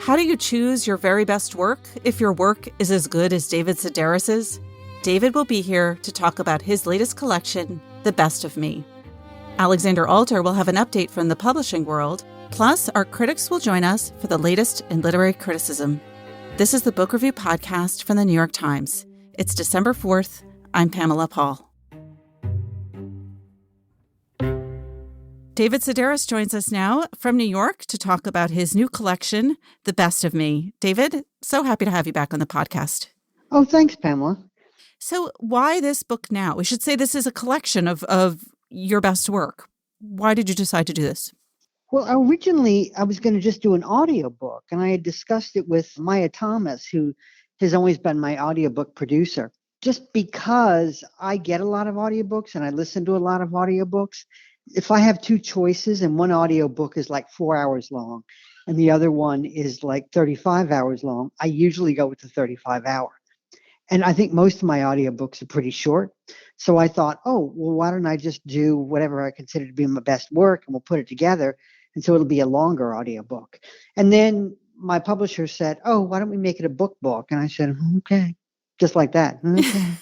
How do you choose your very best work if your work is as good as David Sedaris's? David will be here to talk about his latest collection, The Best of Me. Alexander Alter will have an update from the publishing world, plus our critics will join us for the latest in literary criticism. This is the Book Review Podcast from the New York Times. It's December 4th. I'm Pamela Paul. David Sedaris joins us now from New York to talk about his new collection, The Best of Me. David, so happy to have you back on the podcast. Oh, thanks, Pamela. So why this book now? We should say this is a collection of your best work. Why did you decide to do this? Well, originally, I was going to just do an audiobook, and I had discussed it with Maya Thomas, who has always been my audiobook producer. Just because I get a lot of audiobooks and I listen to a lot of audiobooks, if I have two choices and one audiobook is like 4 hours long and the other one is like 35 hours long, I usually go with the 35-hour. And I think most of my audiobooks are pretty short. So I thought, oh, well, why don't I just do whatever I consider to be my best work and we'll put it together. And so it'll be a longer audiobook. And then my publisher said, oh, why don't we make it a book? And I said, okay, just like that. Okay.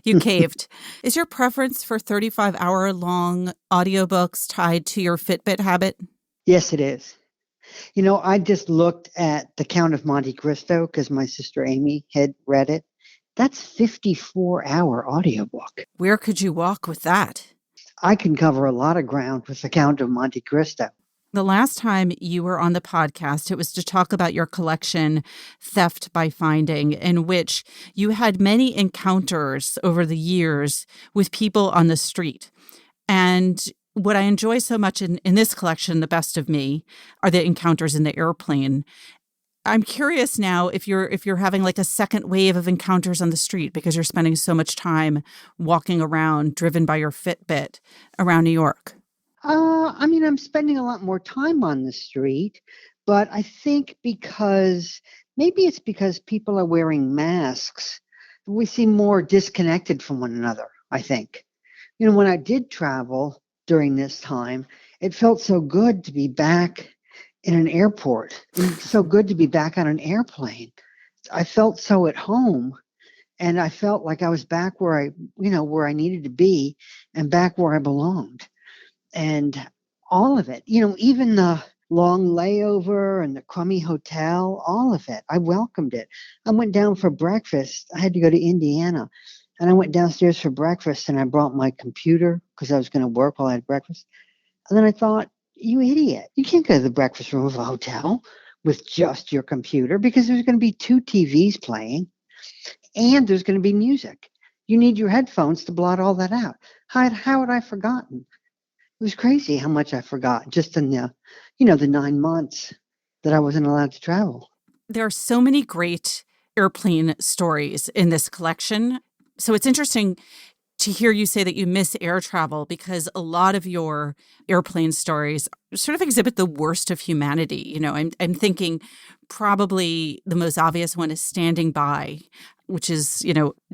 You caved. Is your preference for 35-hour long audiobooks tied to your Fitbit habit? Yes, it is. You know, I just looked at The Count of Monte Cristo because my sister Amy had read it. That's 54-hour audiobook. Where could you walk with that? I can cover a lot of ground with The Count of Monte Cristo. The last time you were on the podcast, it was to talk about your collection, Theft by Finding, in which you had many encounters over the years with people on the street. And what I enjoy so much in this collection, The Best of Me, are the encounters in the airplane. I'm curious now if you're having like a second wave of encounters on the street because you're spending so much time walking around, driven by your Fitbit around New York. I'm spending a lot more time on the street, but I think maybe it's because people are wearing masks, we seem more disconnected from one another, I think. You know, when I did travel during this time, it felt so good to be back in an airport and so good to be back on an airplane. I felt so at home and I felt like I was back where I needed to be and back where I belonged. And all of it, even the long layover and the crummy hotel, all of it, I welcomed it. I went down for breakfast. I had to go to Indiana. And I went downstairs for breakfast and I brought my computer because I was going to work while I had breakfast. And then I thought, you idiot, you can't go to the breakfast room of a hotel with just your computer because there's going to be two TVs playing and there's going to be music. You need your headphones to blot all that out. How had I forgotten? It was crazy how much I forgot just in the 9 months that I wasn't allowed to travel. There are so many great airplane stories in this collection. So it's interesting to hear you say that you miss air travel because a lot of your airplane stories sort of exhibit the worst of humanity. I'm thinking probably the most obvious one is Standing By, which is,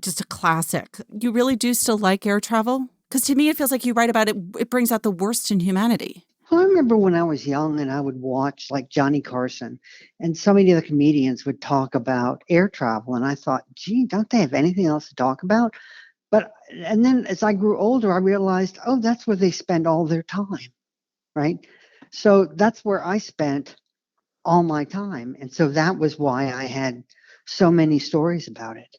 just a classic. You really do still like air travel? Because to me, it feels like you write about it, it brings out the worst in humanity. Well, I remember when I was young and I would watch like Johnny Carson and so many of the comedians would talk about air travel. And I thought, gee, don't they have anything else to talk about? And then as I grew older, I realized, oh, that's where they spend all their time, right? So that's where I spent all my time. And so that was why I had so many stories about it.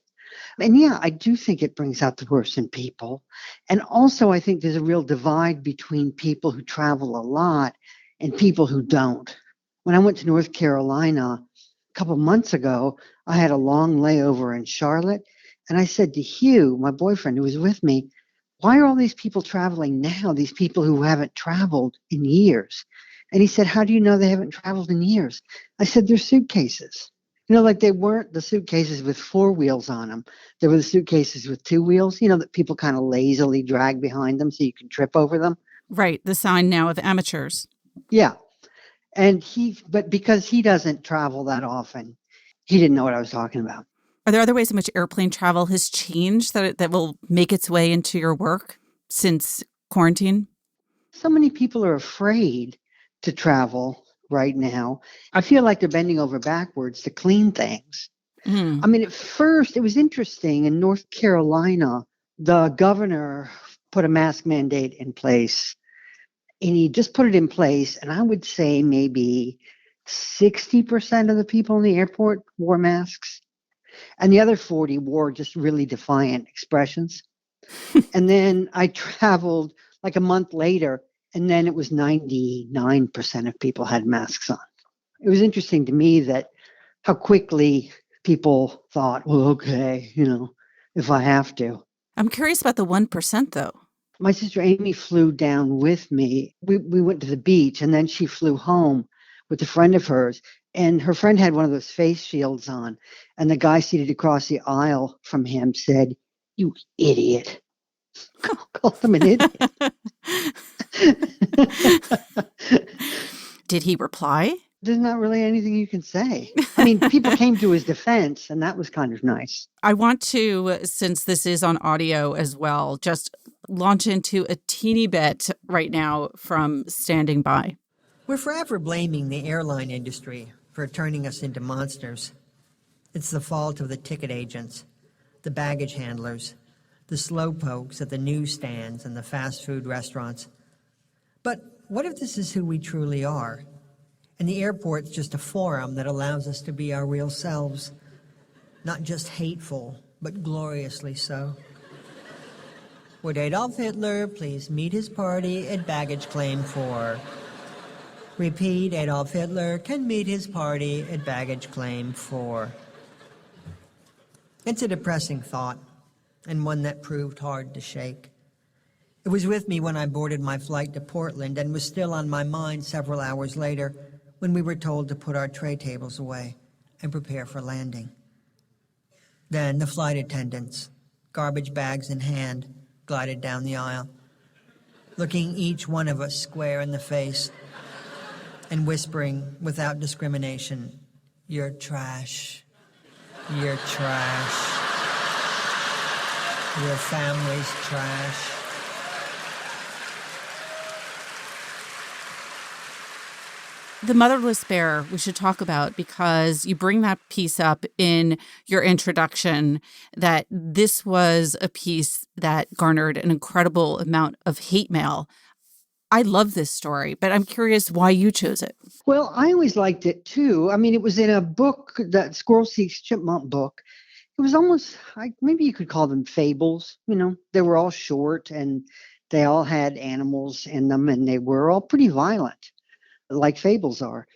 And yeah, I do think it brings out the worst in people. And also, I think there's a real divide between people who travel a lot and people who don't. When I went to North Carolina a couple months ago, I had a long layover in Charlotte. And I said to Hugh, my boyfriend who was with me, why are all these people traveling now, these people who haven't traveled in years? And he said, how do you know they haven't traveled in years? I said, they're suitcases. Like they weren't the suitcases with 4 wheels on them. They were the suitcases with 2 wheels, that people kind of lazily drag behind them so you can trip over them. Right. The sign now of amateurs. Yeah. But because he doesn't travel that often, he didn't know what I was talking about. Are there other ways in which airplane travel has changed that will make its way into your work since quarantine? So many people are afraid to travel right now. I feel like they're bending over backwards to clean things. Mm. I mean, at first, it was interesting. In North Carolina, the governor put a mask mandate in place, and he just put it in place. And I would say maybe 60% of the people in the airport wore masks, and the other 40 wore just really defiant expressions. And then I traveled like a month later, and then it was 99% of people had masks on. It was interesting to me that how quickly people thought, well, okay, if I have to. I'm curious about the 1%, though. My sister Amy flew down with me. We went to the beach, and then she flew home with a friend of hers. And her friend had one of those face shields on. And the guy seated across the aisle from him said, "You idiot." Called him an idiot. Did he reply? There's not really anything you can say. I mean, people came to his defense, and that was kind of nice. I want to, since this is on audio as well, just launch into a teeny bit right now from Standing By. We're forever blaming the airline industry for turning us into monsters. It's the fault of the ticket agents, the baggage handlers, the slowpokes at the newsstands and the fast food restaurants. But what if this is who we truly are? And the airport's just a forum that allows us to be our real selves. Not just hateful, but gloriously so. Would Adolf Hitler please meet his party at baggage claim 4? Repeat, Adolf Hitler can meet his party at baggage claim 4. It's a depressing thought, and one that proved hard to shake. It was with me when I boarded my flight to Portland and was still on my mind several hours later when we were told to put our tray tables away and prepare for landing. Then the flight attendants, garbage bags in hand, glided down the aisle, looking each one of us square in the face and whispering without discrimination, "You're trash. You're trash. Your family's trash." The motherless bear we should talk about, because you bring that piece up in your introduction, that this was a piece that garnered an incredible amount of hate mail. I love this story, but I'm curious why you chose it. Well, I always liked it too. I mean, it was in a book, that Squirrel Seeks Chipmunk book. It was almost like, maybe you could call them fables. They were all short and they all had animals in them, and they were all pretty violent, like fables are.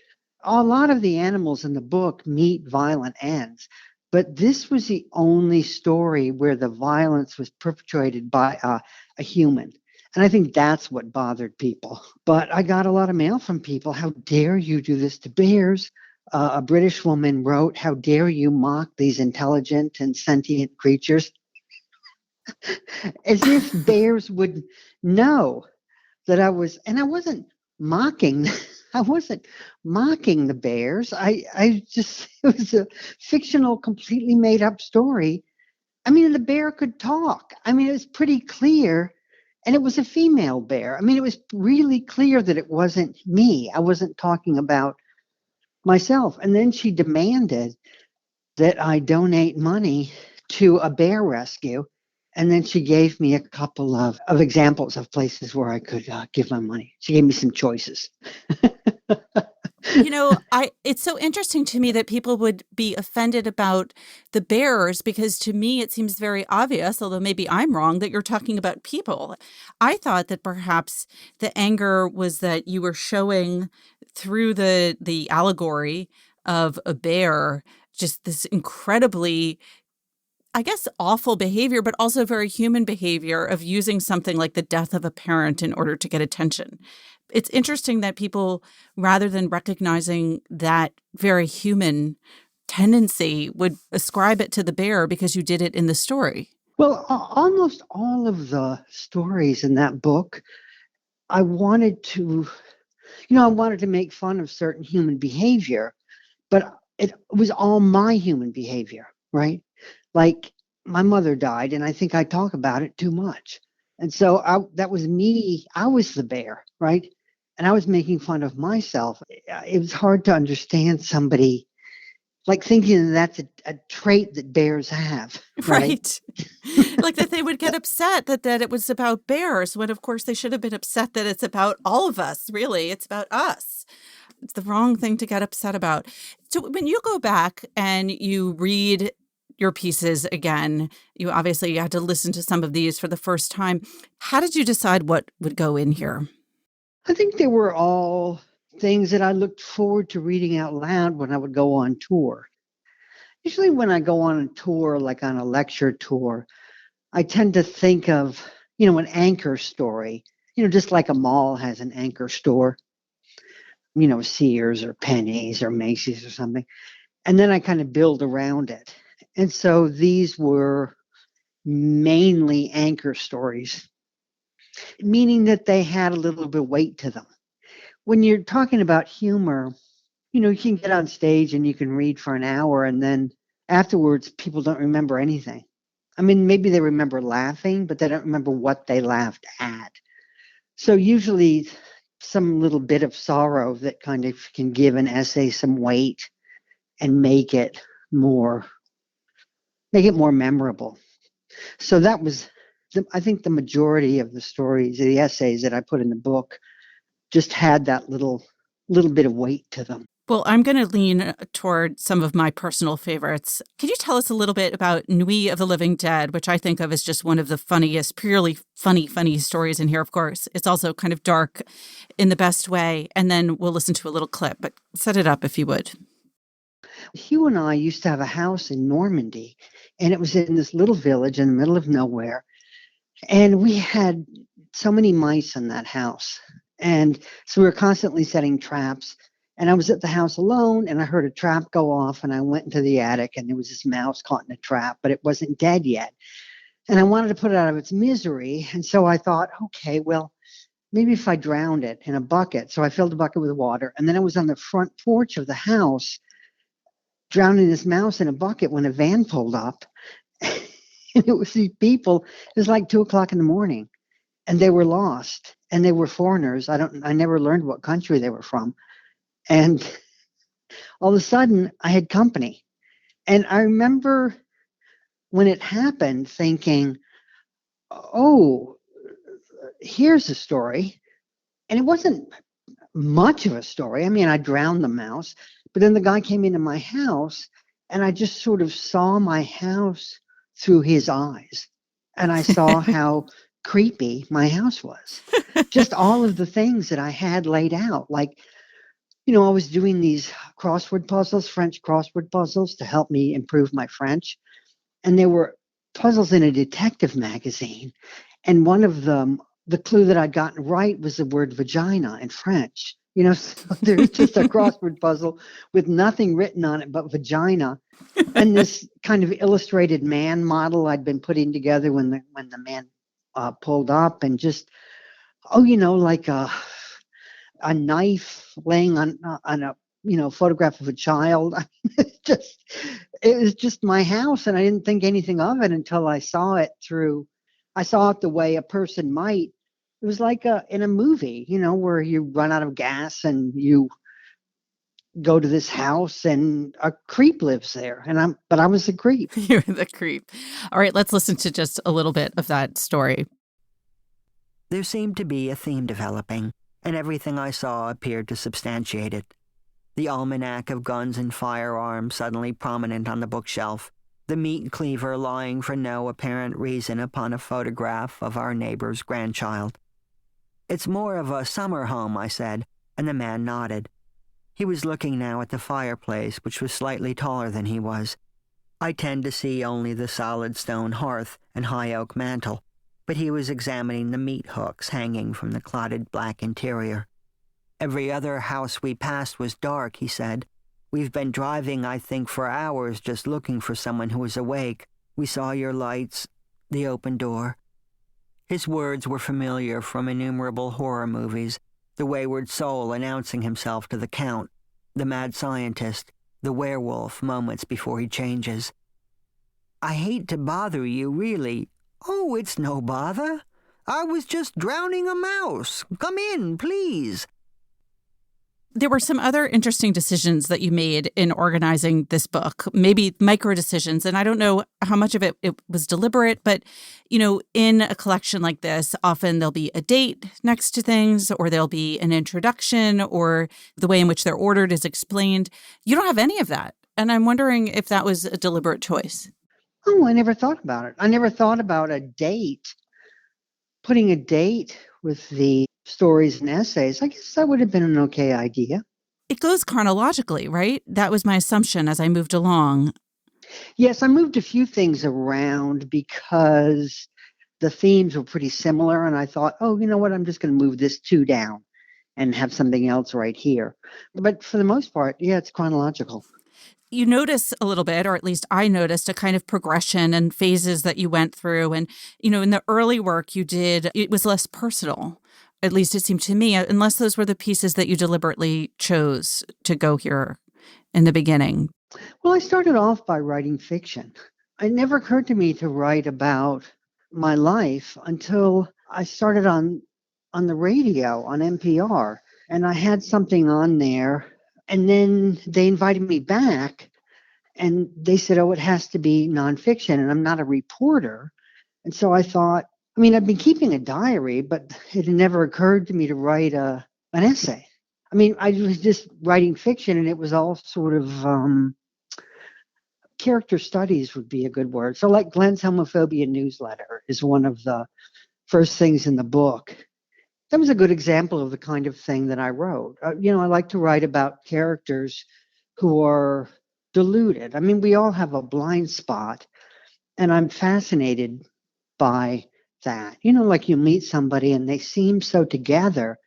A lot of the animals in the book meet violent ends, but this was the only story where the violence was perpetrated by a human. And I think that's what bothered people. But I got a lot of mail from people. How dare you do this to bears? A British woman wrote, "How dare you mock these intelligent and sentient creatures?" As if bears would know that I wasn't mocking. I wasn't mocking the bears. I just, it was a fictional, completely made up story. I mean, the bear could talk. I mean, it was pretty clear. And it was a female bear. I mean, it was really clear that it wasn't me. I wasn't talking about myself. And then she demanded that I donate money to a bear rescue. And then she gave me a couple of examples of places where I could give my money. She gave me some choices. It's so interesting to me that people would be offended about the bears, because to me it seems very obvious, although maybe I'm wrong, that you're talking about people. I thought that perhaps the anger was that you were showing through the allegory of a bear just this incredibly, I guess, awful behavior, but also very human behavior of using something like the death of a parent in order to get attention. It's interesting that people, rather than recognizing that very human tendency, would ascribe it to the bear because you did it in the story. Well, almost all of the stories in that book, I wanted to make fun of certain human behavior, but it was all my human behavior, right? Like, my mother died, and I think I talk about it too much. And so that was me. I was the bear, right? and I was making fun of myself. It was hard to understand somebody like thinking that's a trait that bears have, right? Right. Like that they would get upset that it was about bears, when of course they should have been upset that it's about all of us, really. It's about us. It's the wrong thing to get upset about. So when you go back and you read your pieces again, you obviously had to listen to some of these for the first time. How did you decide what would go in here? I think they were all things that I looked forward to reading out loud when I would go on tour. Usually, when I go on a tour, like on a lecture tour, I tend to think of, an anchor story, just like a mall has an anchor store, Sears or Penny's or Macy's or something. And then I kind of build around it. And so these were mainly anchor stories, meaning that they had a little bit of weight to them. When you're talking about humor, you can get on stage and you can read for an hour, and then afterwards, people don't remember anything. I mean, maybe they remember laughing, but they don't remember what they laughed at. So usually some little bit of sorrow that kind of can give an essay some weight and make it more memorable. So that was, I think, the majority of the stories, the essays that I put in the book, just had that little bit of weight to them. Well, I'm going to lean toward some of my personal favorites. Can you tell us a little bit about Nuit of the Living Dead, which I think of as just one of the funniest, purely funny stories in here, of course. It's also kind of dark in the best way. And then we'll listen to a little clip, but set it up if you would. Hugh and I used to have a house in Normandy, and it was in this little village in the middle of nowhere. And we had so many mice in that house. And so we were constantly setting traps. And I was at the house alone, and I heard a trap go off, and I went into the attic, and there was this mouse caught in a trap, but it wasn't dead yet. And I wanted to put it out of its misery. And so I thought, okay, well, maybe if I drowned it in a bucket. So I filled the bucket with water. And then I was on the front porch of the house, drowning this mouse in a bucket when a van pulled up. And it was these people. It was like 2:00 in the morning, and they were lost, and they were foreigners. I never learned what country they were from. And all of a sudden, I had company. And I remember when it happened thinking, oh, here's a story. And it wasn't much of a story. I mean, I drowned the mouse, but then the guy came into my house, and I just sort of saw my house through his eyes. And I saw how creepy my house was. Just all of the things that I had laid out, like, I was doing these crossword puzzles, French crossword puzzles, to help me improve my French. And there were puzzles in a detective magazine. And one of them, the clue that I'd gotten right was the word vagina in French. So there's just a crossword puzzle with nothing written on it but vagina. And this kind of illustrated man model I'd been putting together when the man pulled up, and just, like a knife laying on a photograph of a child. It was just my house, and I didn't think anything of it until I saw it the way a person might. It was like in a movie, where you run out of gas and you go to this house and a creep lives there, but I was the creep. You're the creep. All right, let's listen to just a little bit of that story. There seemed to be a theme developing, and everything I saw appeared to substantiate it. The almanac of guns and firearms suddenly prominent on the bookshelf, the meat cleaver lying for no apparent reason upon a photograph of our neighbor's grandchild. "It's more of a summer home," I said, and the man nodded. He was looking now at the fireplace, which was slightly taller than he was. I tend to see only the solid stone hearth and high oak mantel, but he was examining the meat hooks hanging from the clotted black interior. "Every other house we passed was dark," he said. "We've been driving, I think, for hours just looking for someone who was awake. We saw your lights, the open door." His words were familiar from innumerable horror movies, the wayward soul announcing himself to the Count, the mad scientist, the werewolf moments before he changes. "I hate to bother you, really." "Oh, it's no bother. I was just drowning a mouse. Come in, please." There were some other interesting decisions that you made in organizing this book, maybe micro decisions. And I don't know how much of it was deliberate, but, in a collection like this, often there'll be a date next to things, or there'll be an introduction, or the way in which they're ordered is explained. You don't have any of that. And I'm wondering if that was a deliberate choice. Oh, I never thought about it. I never thought about a date, putting a date with the stories and essays. I guess that would have been an okay idea. It goes chronologically, right? That was my assumption as I moved along. Yes, I moved a few things around because the themes were pretty similar. And I thought, oh, you know what? I'm just going to move this 2 down and have something else right here. But for the most part, yeah, it's chronological. You notice a little bit, or at least I noticed, a kind of progression and phases that you went through. And, in the early work you did, it was less personal. At least it seemed to me, unless those were the pieces that you deliberately chose to go here in the beginning. Well, I started off by writing fiction. It never occurred to me to write about my life until I started on the radio, on NPR. And I had something on there. And then they invited me back and they said, oh, it has to be nonfiction. And I'm not a reporter. And so I thought, I've been keeping a diary, but it had never occurred to me to write an essay. I was just writing fiction, and it was all sort of character studies would be a good word. So like Glenn's Homophobia newsletter is one of the first things in the book. That was a good example of the kind of thing that I wrote. I like to write about characters who are deluded. We all have a blind spot, and I'm fascinated by that. Like you meet somebody and they seem so together,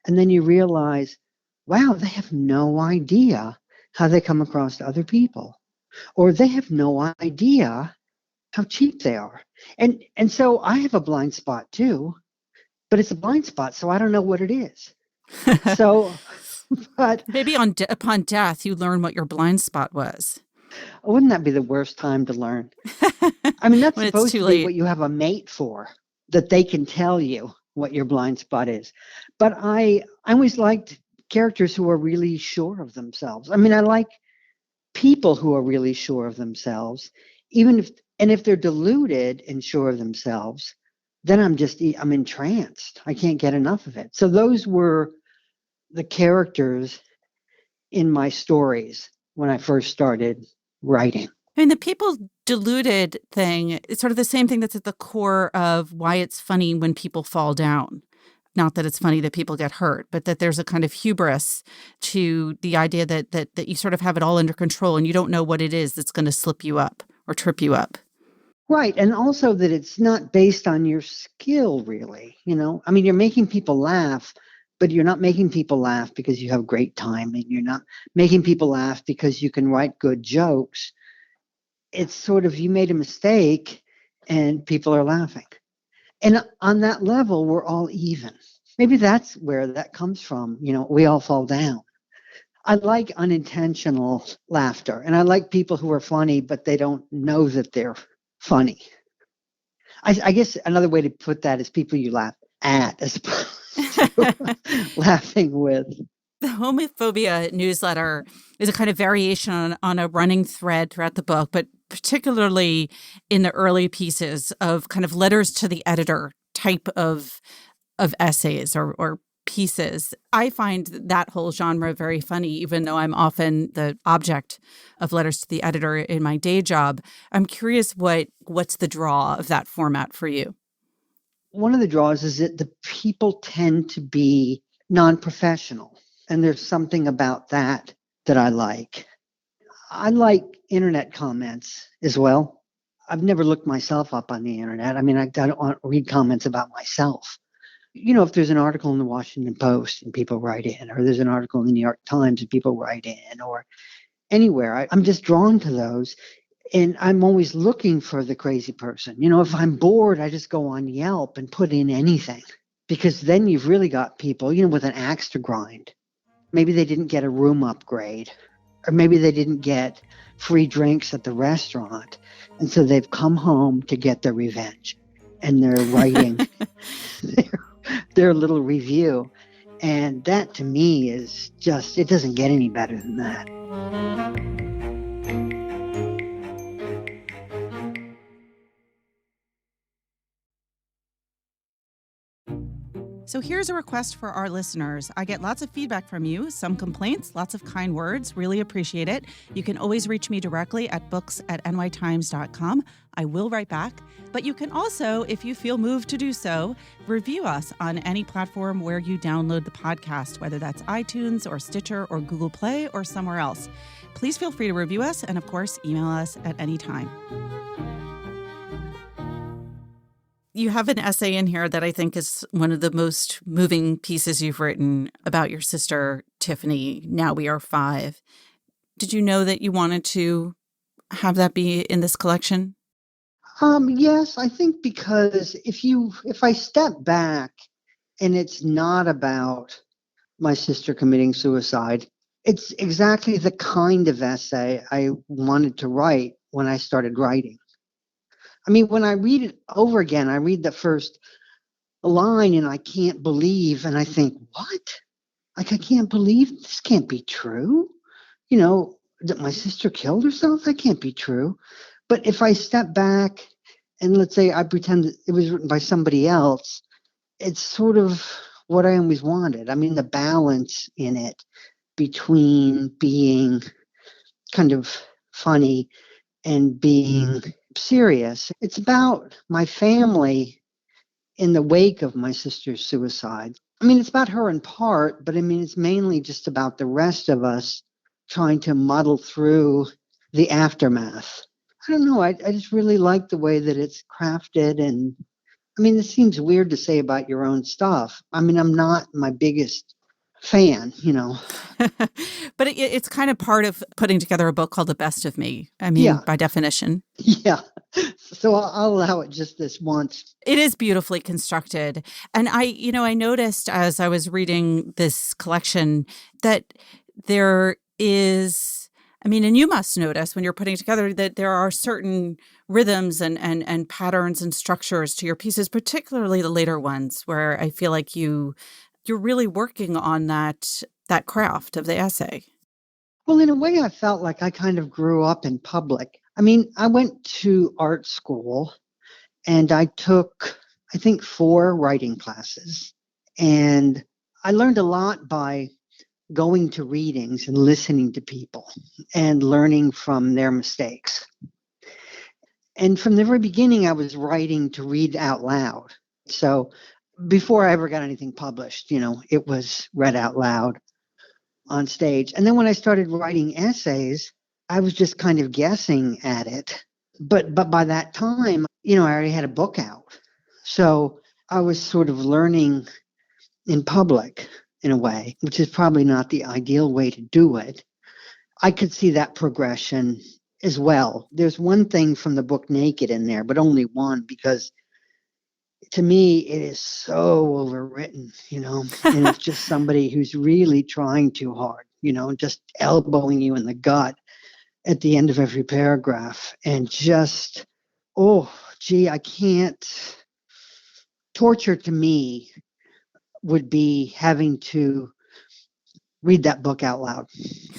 and then you realize, wow, they have no idea how they come across to other people, or they have no idea how cheap they are. And so I have a blind spot too. But it's a blind spot, so I don't know what it is. So, but maybe upon death, you learn what your blind spot was. Wouldn't that be the worst time to learn? That's supposed to be what you have a mate for, that they can tell you what your blind spot is. But I always liked characters who are really sure of themselves. I like people who are really sure of themselves, if they're deluded and sure of themselves, then I'm entranced. I can't get enough of it. So those were the characters in my stories when I first started writing. The people deluded thing, it's sort of the same thing that's at the core of why it's funny when people fall down. Not that it's funny that people get hurt, but that there's a kind of hubris to the idea that you sort of have it all under control and you don't know what it is that's going to slip you up or trip you up. Right. And also that it's not based on your skill, really. You're making people laugh, but you're not making people laugh because you have great timing. You're not making people laugh because you can write good jokes. It's sort of, you made a mistake and people are laughing. And on that level, we're all even. Maybe that's where that comes from. We all fall down. I like unintentional laughter, and I like people who are funny, but they don't know that they're funny. I guess another way to put that is people you laugh at as opposed to laughing with. The homophobia newsletter is a kind of variation on a running thread throughout the book, but particularly in the early pieces of kind of letters to the editor type of essays or pieces. I find that whole genre very funny, even though I'm often the object of letters to the editor in my day job. I'm curious what's the draw of that format for you? One of the draws is that the people tend to be non-professional. And there's something about that I like. I like internet comments as well. I've never looked myself up on the internet. I don't want to read comments about myself. If there's an article in the Washington Post and people write in, or there's an article in the New York Times and people write in, or anywhere, I'm just drawn to those. And I'm always looking for the crazy person. If I'm bored, I just go on Yelp and put in anything, because then you've really got people, with an axe to grind. Maybe they didn't get a room upgrade, or maybe they didn't get free drinks at the restaurant. And so they've come home to get their revenge, and they're writing their little review. And that to me is just, it doesn't get any better than that. So here's a request for our listeners. I get lots of feedback from you, some complaints, lots of kind words. Really appreciate it. You can always reach me directly at books@nytimes.com. I will write back. But you can also, if you feel moved to do so, review us on any platform where you download the podcast, whether that's iTunes or Stitcher or Google Play or somewhere else. Please feel free to review us and, of course, email us at any time. You have an essay in here that I think is one of the most moving pieces you've written about your sister, Tiffany. Now We Are Five. Did you know that you wanted to have that be in this collection? Yes, I think because if I step back and it's not about my sister committing suicide, it's exactly the kind of essay I wanted to write when I started writing. I mean, when I read it over again, I read the first line and I can't believe, and I think, what? Like, I can't believe this can't be true. You know, that my sister killed herself? That can't be true. But if I step back and let's say I pretend that it was written by somebody else, it's sort of what I always wanted. I mean, the balance in it between being kind of funny and being serious. It's about my family in the wake of my sister's suicide. I mean, it's about her in part, but I mean, it's mainly just about the rest of us trying to muddle through the aftermath. I don't know. I just really like the way that it's crafted. And I mean, this seems weird to say about your own stuff. I mean, I'm not my biggest fan, you know. But it's kind of part of putting together a book called The Best of Me. I mean, Yeah. by definition. Yeah. So I'll allow it just this once. It is beautifully constructed. And I noticed as I was reading this collection that there is, I mean, and you must notice when you're putting together that there are certain rhythms and patterns and structures to your pieces, particularly the later ones, where I feel like you're really working on that craft of the essay. Well, in a way, I felt like I kind of grew up in public. I mean, I went to art school and I took, I think, 4 writing classes. And I learned a lot by going to readings and listening to people and learning from their mistakes. And from the very beginning, I was writing to read out loud. So before I ever got anything published, it was read out loud on stage. And then when I started writing essays, I was just kind of guessing at it. But by that time, I already had a book out. So I was sort of learning in public in a way, which is probably not the ideal way to do it. I could see that progression as well. There's one thing from the book Naked in there, but only one, because to me, it is so overwritten, and it's just somebody who's really trying too hard, just elbowing you in the gut at the end of every paragraph. And just, oh, gee, I can't. Torture to me would be having to read that book out loud.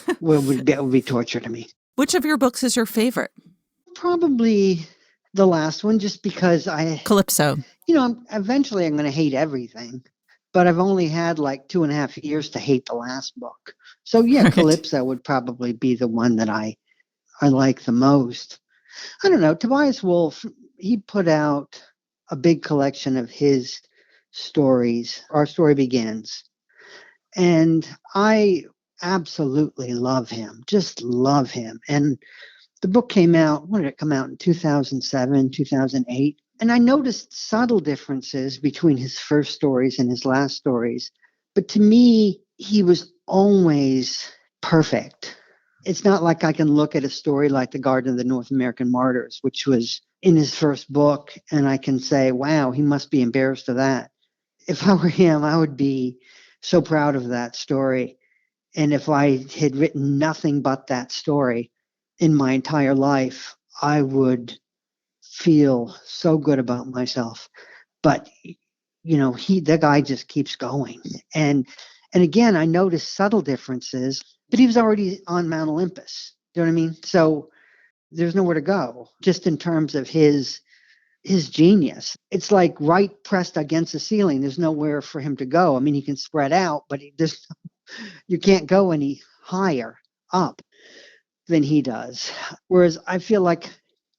It would be torture to me. Which of your books is your favorite? Probably the last one, just because Calypso. Eventually I'm going to hate everything, but I've only had like 2.5 years to hate the last book. So yeah, right. Calypso would probably be the one that I like the most. I don't know. Tobias Wolff, he put out a big collection of his stories. Our Story Begins. And I absolutely love him, just love him. And the book came out, when did it come out? In 2007, 2008. And I noticed subtle differences between his first stories and his last stories. But to me, he was always perfect. It's not like I can look at a story like The Garden of the North American Martyrs, which was in his first book, and I can say, wow, he must be embarrassed of that. If I were him, I would be so proud of that story. And if I had written nothing but that story in my entire life, I would feel so good about myself. But the guy just keeps going. And And again, I noticed subtle differences, but he was already on Mount Olympus. Do you know what I mean? So there's nowhere to go, just in terms of his genius. It's like right pressed against the ceiling. There's nowhere for him to go. I mean, he can spread out, but you can't go any higher up than he does. Whereas I feel like,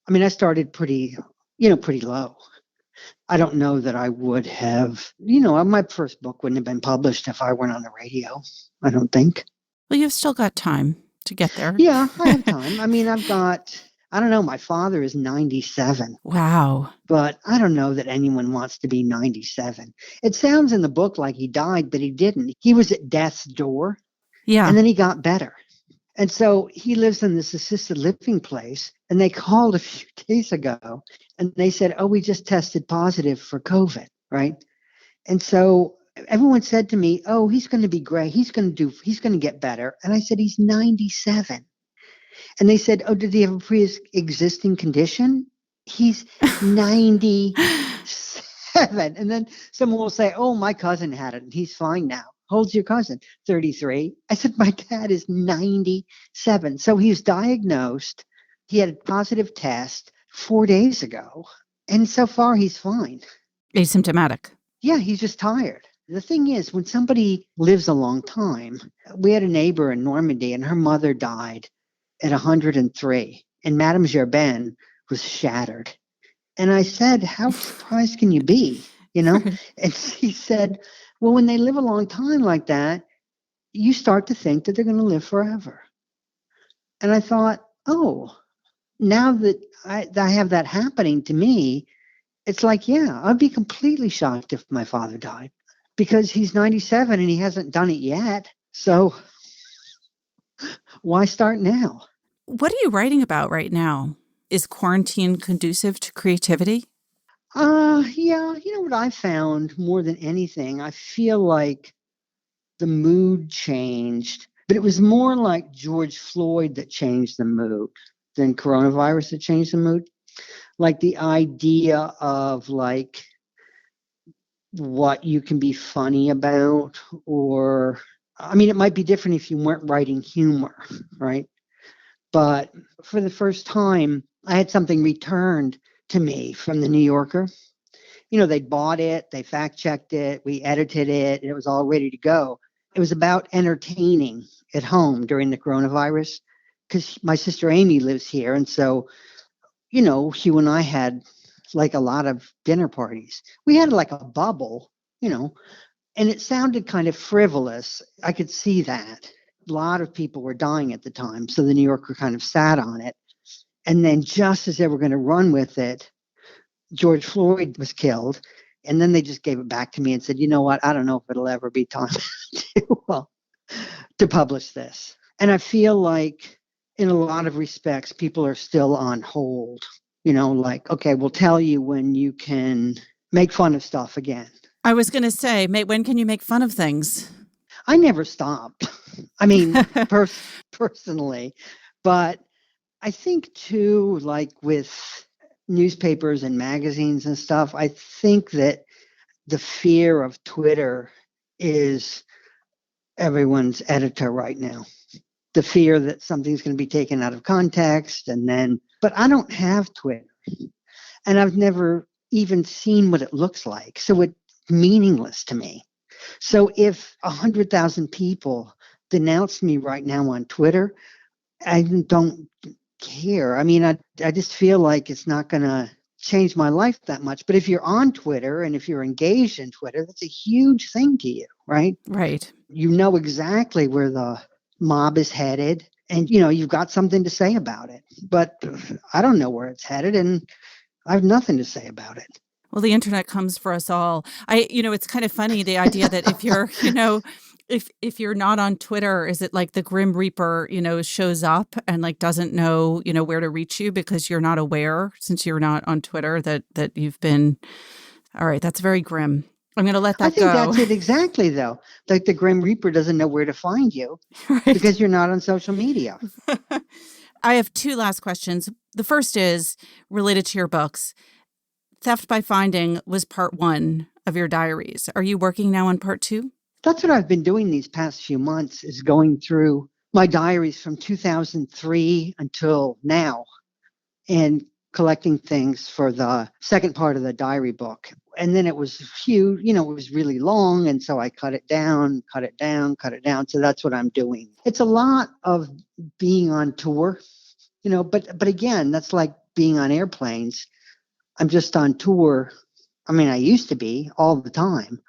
I mean, I started pretty low. I don't know that I would have, my first book wouldn't have been published if I weren't on the radio. I don't think. Well, you've still got time to get there. Yeah, I have time. I mean, I don't know, my father is 97. Wow. But I don't know that anyone wants to be 97. It sounds in the book like he died, but he didn't. He was at death's door, Yeah. and then he got better. And so he lives in this assisted living place, and they called a few days ago, and they said, oh, we just tested positive for COVID, right? And so everyone said to me, oh, he's going to be great. He's going to get better. And I said, he's 97. And they said, oh, did he have a pre-existing condition? He's 97. And then someone will say, oh, my cousin had it and he's fine now. How old's your cousin? 33. I said, my dad is 97. So he was diagnosed. He had a positive test 4 days ago. And so far, he's fine. Asymptomatic. Yeah, he's just tired. The thing is, when somebody lives a long time, we had a neighbor in Normandy and her mother died at 103. And Madame Gerbin was shattered. And I said, how surprised can you be? And she said, well, when they live a long time like that, you start to think that they're going to live forever. And I thought, oh, now that I have that happening to me, it's like, yeah, I'd be completely shocked if my father died because he's 97 and he hasn't done it yet. So why start now? What are you writing about right now? Is quarantine conducive to creativity? Yeah, what I found more than anything, I feel like the mood changed, but it was more like George Floyd that changed the mood than coronavirus that changed the mood. Like the idea of like what you can be funny about, or, I mean, it might be different if you weren't writing humor, right? But for the first time, I had something returned to me from the New Yorker. They bought it, they fact checked it, we edited it, and it was all ready to go. It was about entertaining at home during the coronavirus because my sister Amy lives here. And so, Hugh and I had like a lot of dinner parties. We had like a bubble, and it sounded kind of frivolous. I could see that. A lot of people were dying at the time. So the New Yorker kind of sat on it. And then just as they were going to run with it, George Floyd was killed. And then they just gave it back to me and said, you know what? I don't know if it'll ever be time to publish this. And I feel like in a lot of respects, people are still on hold, like, okay, we'll tell you when you can make fun of stuff again. I was going to say, when can you make fun of things? I never stopped. I mean, personally, but I think too, like with newspapers and magazines and stuff, I think that the fear of Twitter is everyone's editor right now. The fear that something's going to be taken out of context but I don't have Twitter and I've never even seen what it looks like. So it's meaningless to me. So if 100,000 people denounce me right now on Twitter, I don't care. I mean, I just feel like it's not going to change my life that much. But if you're on Twitter and if you're engaged in Twitter, that's a huge thing to you, right? Right. You know exactly where the mob is headed and, you've got something to say about it. But I don't know where it's headed and I have nothing to say about it. Well, the internet comes for us all. It's kind of funny, the idea that if you're, if you're not on Twitter, is it like the Grim Reaper, shows up and like doesn't know, where to reach you because you're not aware since you're not on Twitter that you've been. All right. That's very grim. I'm going to let that go. I think that's it exactly, though. Like the Grim Reaper doesn't know where to find you Right. because you're not on social media. I have two last questions. The first is related to your books. Theft by Finding was part 1 of your diaries. Are you working now on part 2? That's what I've been doing these past few months, is going through my diaries from 2003 until now and collecting things for the second part of the diary book. And then it was huge, it was really long. And so I cut it down, cut it down, cut it down. So that's what I'm doing. It's a lot of being on tour, but again, that's like being on airplanes. I'm just on tour. I mean, I used to be all the time.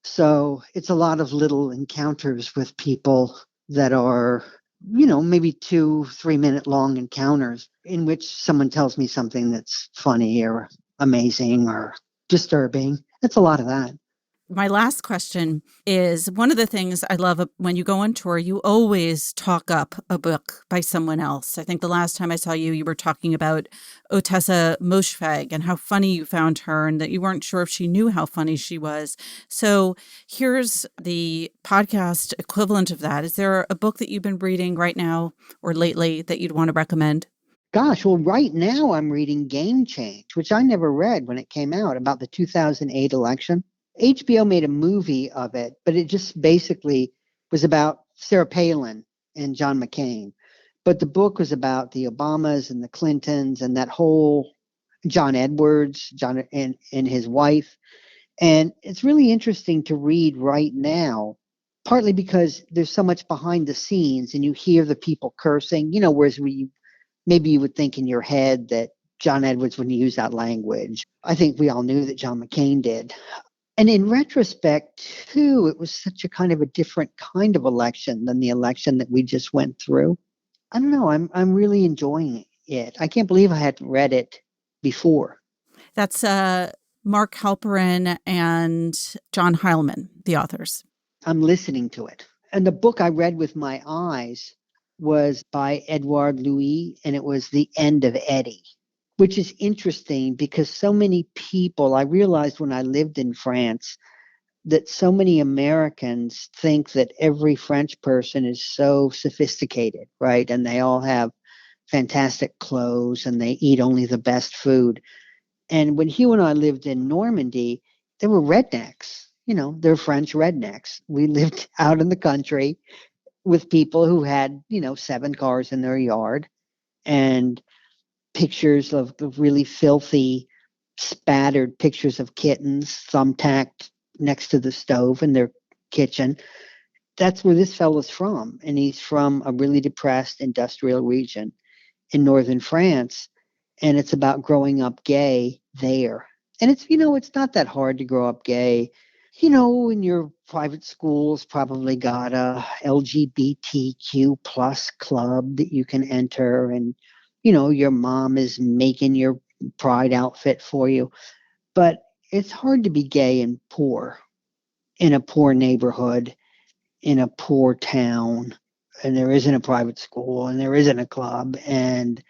So it's a lot of little encounters with people that are, maybe 2-3 minute long encounters in which someone tells me something that's funny or amazing or disturbing. It's a lot of that. My last question is, one of the things I love when you go on tour, you always talk up a book by someone else. I think the last time I saw you, you were talking about Otessa Moshfegh and how funny you found her and that you weren't sure if she knew how funny she was. So here's the podcast equivalent of that. Is there a book that you've been reading right now or lately that you'd want to recommend? Gosh, well, right now I'm reading Game Change, which I never read when it came out, about the 2008 election. HBO made a movie of it, but it just basically was about Sarah Palin and John McCain. But the book was about the Obamas and the Clintons and that whole John Edwards, John and his wife. And it's really interesting to read right now, partly because there's so much behind the scenes and you hear the people cursing, whereas maybe you would think in your head that John Edwards wouldn't use that language. I think we all knew that John McCain did. And in retrospect, too, it was such a kind of a different kind of election than the election that we just went through. I don't know. I'm really enjoying it. I can't believe I hadn't read it before. That's Mark Halperin and John Heilman, the authors. I'm listening to it. And the book I read with my eyes was by Edouard Louis, and it was The End of Eddie, which is interesting because so many people, I realized when I lived in France, that so many Americans think that every French person is so sophisticated, right? And they all have fantastic clothes and they eat only the best food. And when Hugh and I lived in Normandy, they were rednecks. They're French rednecks. We lived out in the country with people who had, 7 cars in their yard and pictures of really filthy, spattered pictures of kittens thumbtacked next to the stove in their kitchen. That's where this fellow's from. And he's from a really depressed industrial region in northern France. And it's about growing up gay there. And it's, it's not that hard to grow up gay. In your private schools, probably got a LGBTQ plus club that you can enter. And, your mom is making your pride outfit for you. But it's hard to be gay and poor in a poor neighborhood, in a poor town. And there isn't a private school and there isn't a club. And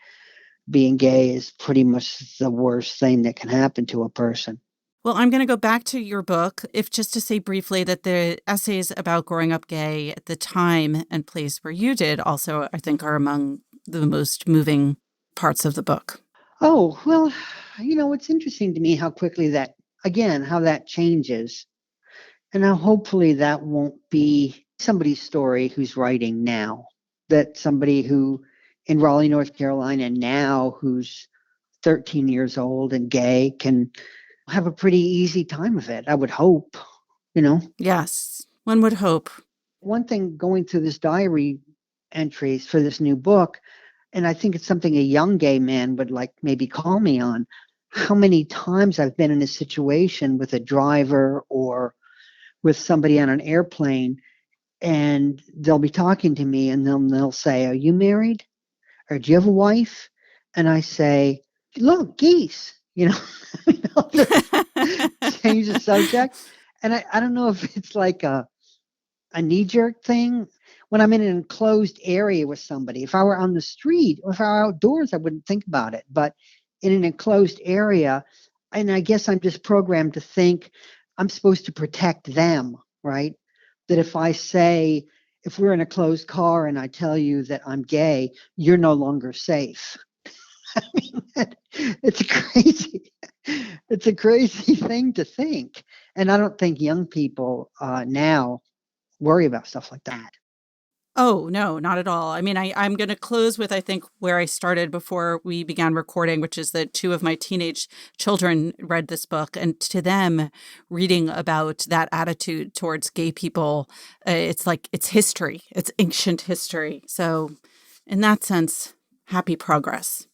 being gay is pretty much the worst thing that can happen to a person. Well, I'm going to go back to your book, if just to say briefly that the essays about growing up gay at the time and place where you did also, I think, are among the most moving parts of the book. Oh, well, it's interesting to me how quickly how that changes. And now hopefully that won't be somebody's story who's writing now, that somebody who in Raleigh, North Carolina now, who's 13 years old and gay, can have a pretty easy time of it. I would hope, Yes, one would hope. One thing going through this diary entries for this new book, and I think it's something a young gay man would like maybe call me on, how many times I've been in a situation with a driver or with somebody on an airplane, and they'll be talking to me and they'll say, "Are you married? Or do you have a wife?" And I say, "Look, geese," I'll just change the subject. And I don't know if it's like a knee-jerk thing. When I'm in an enclosed area with somebody, if I were on the street or if I were outdoors, I wouldn't think about it. But in an enclosed area, and I guess I'm just programmed to think I'm supposed to protect them, right? That if we're in a closed car and I tell you that I'm gay, you're no longer safe. I mean, it's a crazy thing to think. And I don't think young people now worry about stuff like that. Oh, no, not at all. I mean, I'm going to close with, I think, where I started before we began recording, which is that two of my teenage children read this book. And to them, reading about that attitude towards gay people, it's like it's history. It's ancient history. So in that sense, happy progress.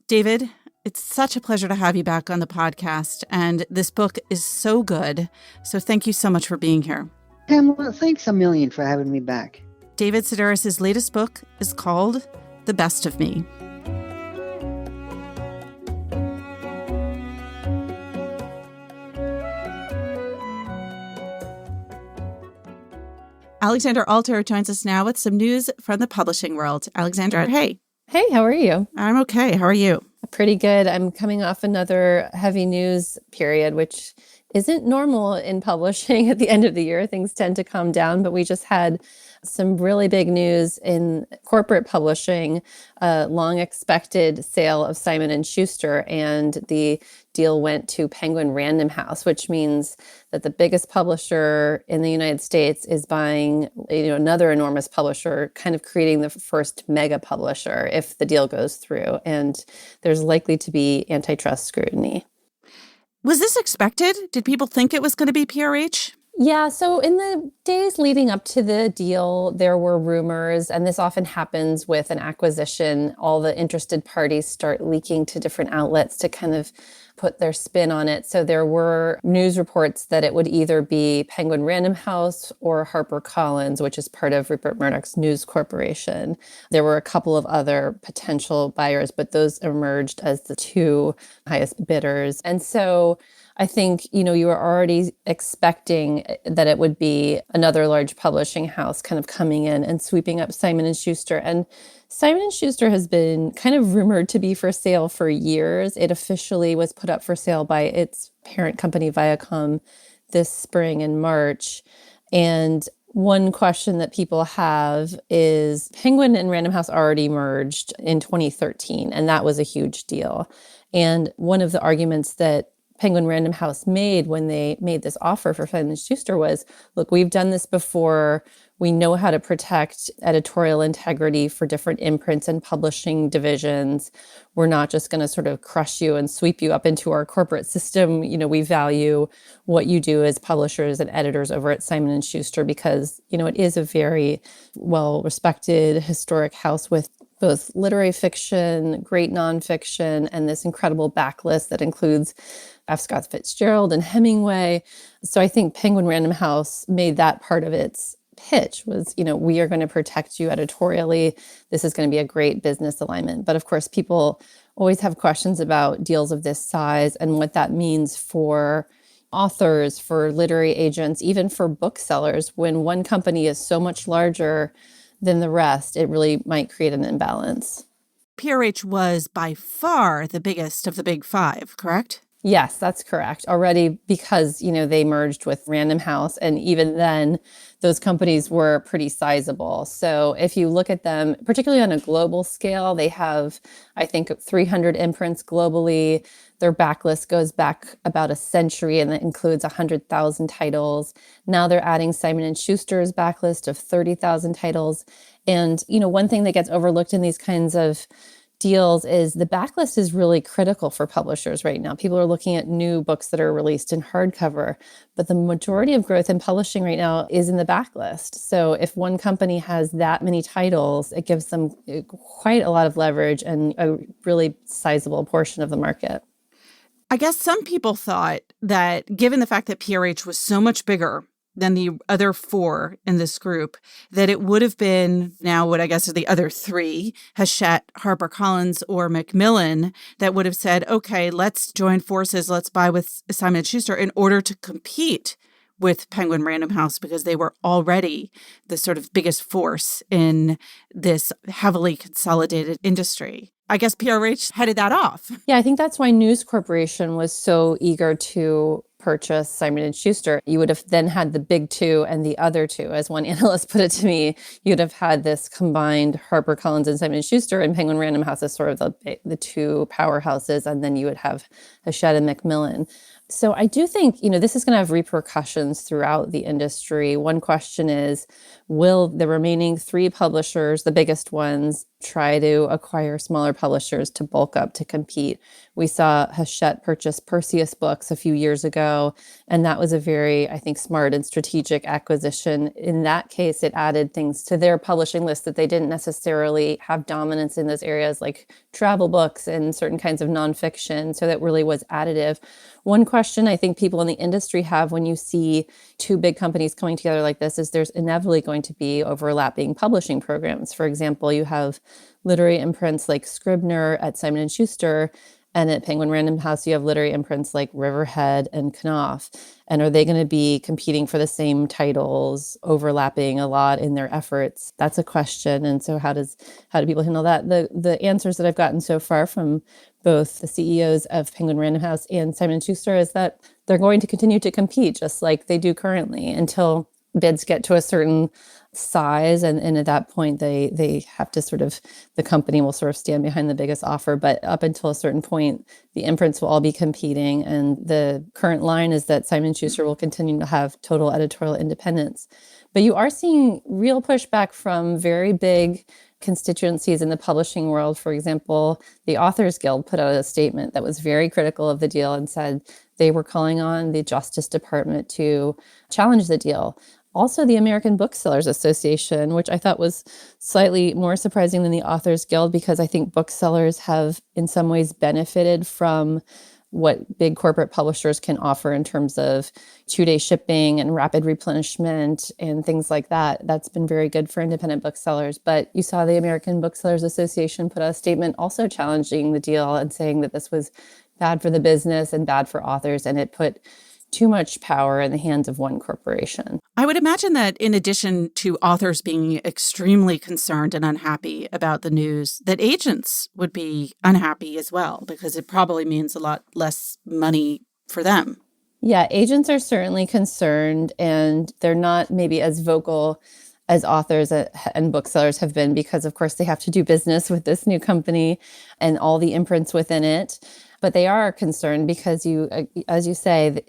David, it's such a pleasure to have you back on the podcast. And this book is so good. So thank you so much for being here. Pamela, thanks a million for having me back. David Sedaris' latest book is called The Best of Me. Alexandra Alter joins us now with some news from the publishing world. Alexandra, hey. Hey, how are you? I'm okay. How are you? Pretty good. I'm coming off another heavy news period, which isn't normal in publishing at the end of the year. Things tend to calm down, but we just had some really big news in corporate publishing, a long expected sale of Simon & Schuster, and the deal went to Penguin Random House, which means that the biggest publisher in the United States is buying, another enormous publisher, kind of creating the first mega publisher if the deal goes through. And there's likely to be antitrust scrutiny. Was this expected? Did people think it was going to be PRH? Yeah, so in the days leading up to the deal, there were rumors, and this often happens with an acquisition. All the interested parties start leaking to different outlets to kind of put their spin on it. So there were news reports that it would either be Penguin Random House or HarperCollins, which is part of Rupert Murdoch's News Corporation. There were a couple of other potential buyers, but those emerged as the two highest bidders. And so I think, you were already expecting that it would be another large publishing house kind of coming in and sweeping up Simon & Schuster. And Simon & Schuster has been kind of rumored to be for sale for years. It officially was put up for sale by its parent company, Viacom, this spring in March. And one question that people have is Penguin and Random House already merged in 2013, and that was a huge deal. And one of the arguments that Penguin Random House made when they made this offer for Simon & Schuster was, look, we've done this before. We know how to protect editorial integrity for different imprints and publishing divisions. We're not just going to sort of crush you and sweep you up into our corporate system. We value what you do as publishers and editors over at Simon & Schuster because, it is a very well-respected historic house with both literary fiction, great nonfiction, and this incredible backlist that includes F. Scott Fitzgerald and Hemingway. So I think Penguin Random House made that part of its pitch was, we are going to protect you editorially. This is going to be a great business alignment. But of course, people always have questions about deals of this size and what that means for authors, for literary agents, even for booksellers. When one company is so much larger than the rest, it really might create an imbalance. PRH was by far the biggest of the big five, correct? Yes, that's correct. Already because, they merged with Random House, and even then those companies were pretty sizable. So if you look at them, particularly on a global scale, they have, I think, 300 imprints globally. Their backlist goes back about a century, and that includes 100,000 titles. Now they're adding Simon & Schuster's backlist of 30,000 titles. And, one thing that gets overlooked in these kinds of deals is the backlist is really critical for publishers right now. People are looking at new books that are released in hardcover, but the majority of growth in publishing right now is in the backlist. So if one company has that many titles, it gives them quite a lot of leverage and a really sizable portion of the market. I guess some people thought that given the fact that PRH was so much bigger than the other four in this group, that it would have been now what I guess are the other three, Hachette, HarperCollins, or Macmillan, that would have said, okay, let's join forces, let's buy with Simon & Schuster in order to compete with Penguin Random House because they were already the sort of biggest force in this heavily consolidated industry. I guess PRH headed that off. Yeah, I think that's why News Corporation was so eager to purchase Simon & Schuster. You would have then had the big two and the other two. As one analyst put it to me, you'd have had this combined HarperCollins and Simon & Schuster, and Penguin Random House as sort of the two powerhouses, and then you would have Hachette and Macmillan. So I do think, this is going to have repercussions throughout the industry. One question is, will the remaining 3 publishers, the biggest ones, try to acquire smaller publishers to bulk up to compete? We saw Hachette purchase Perseus Books a few years ago, and that was a very, I think, smart and strategic acquisition. In that case, it added things to their publishing list that they didn't necessarily have dominance in those areas, like travel books and certain kinds of nonfiction. So that really was additive. One question I think people in the industry have when you see 2 big companies coming together like this is there's inevitably going to be overlapping publishing programs. For example, you have literary imprints like Scribner at Simon & Schuster, and at Penguin Random House, you have literary imprints like Riverhead and Knopf. And are they going to be competing for the same titles, overlapping a lot in their efforts? That's a question. And so how do people handle that? The answers that I've gotten so far from both the CEOs of Penguin Random House and Simon & Schuster is that they're going to continue to compete just like they do currently until bids get to a certain size. And at that point, they have to the company will sort of stand behind the biggest offer. But up until a certain point, the imprints will all be competing. And the current line is that Simon & Schuster will continue to have total editorial independence. But you are seeing real pushback from very big constituencies in the publishing world. For example, the Authors Guild put out a statement that was very critical of the deal and said they were calling on the Justice Department to challenge the deal. Also, the American Booksellers Association, which I thought was slightly more surprising than the Authors Guild, because I think booksellers have in some ways benefited from what big corporate publishers can offer in terms of 2-day shipping and rapid replenishment and things like that. That's been very good for independent booksellers. But you saw the American Booksellers Association put out a statement also challenging the deal and saying that this was bad for the business and bad for authors, and it put too much power in the hands of one corporation. I would imagine that in addition to authors being extremely concerned and unhappy about the news, that agents would be unhappy as well, because it probably means a lot less money for them. Yeah, agents are certainly concerned, and they're not maybe as vocal as authors and booksellers have been, because of course they have to do business with this new company and all the imprints within it. But they are concerned because as you say,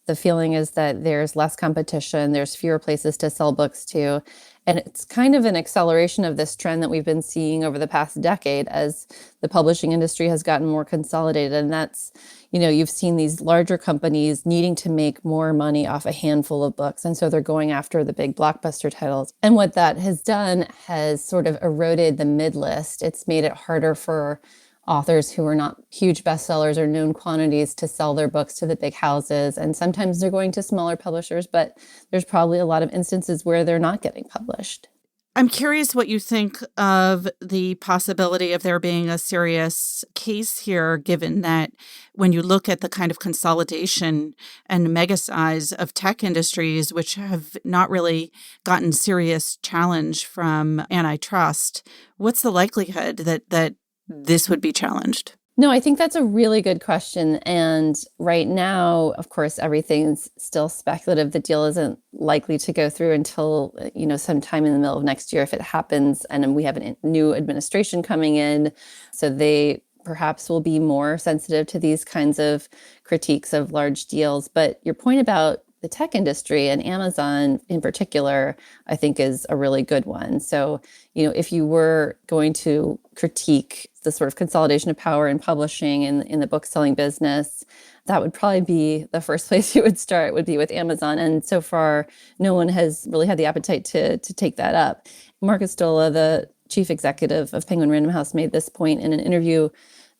the feeling is that there's less competition, there's fewer places to sell books to. And it's kind of an acceleration of this trend that we've been seeing over the past decade as the publishing industry has gotten more consolidated. And that's, you've seen these larger companies needing to make more money off a handful of books. And so they're going after the big blockbuster titles. And what that has done has sort of eroded the mid-list. It's made it harder for authors who are not huge bestsellers or known quantities to sell their books to the big houses. And sometimes they're going to smaller publishers, but there's probably a lot of instances where they're not getting published. I'm curious what you think of the possibility of there being a serious case here, given that when you look at the kind of consolidation and mega size of tech industries, which have not really gotten serious challenge from antitrust, what's the likelihood that this would be challenged? No, I think that's a really good question. And right now, of course, everything's still speculative. The deal isn't likely to go through until, sometime in the middle of next year if it happens. And we have a new administration coming in. So they perhaps will be more sensitive to these kinds of critiques of large deals. But your point about the tech industry and Amazon in particular, I think is a really good one. So, if you were going to critique the sort of consolidation of power in publishing in the book selling business, that would probably be the first place you would start, would be with Amazon. And so far, no one has really had the appetite to take that up. Marcus Stola, the chief executive of Penguin Random House, made this point in an interview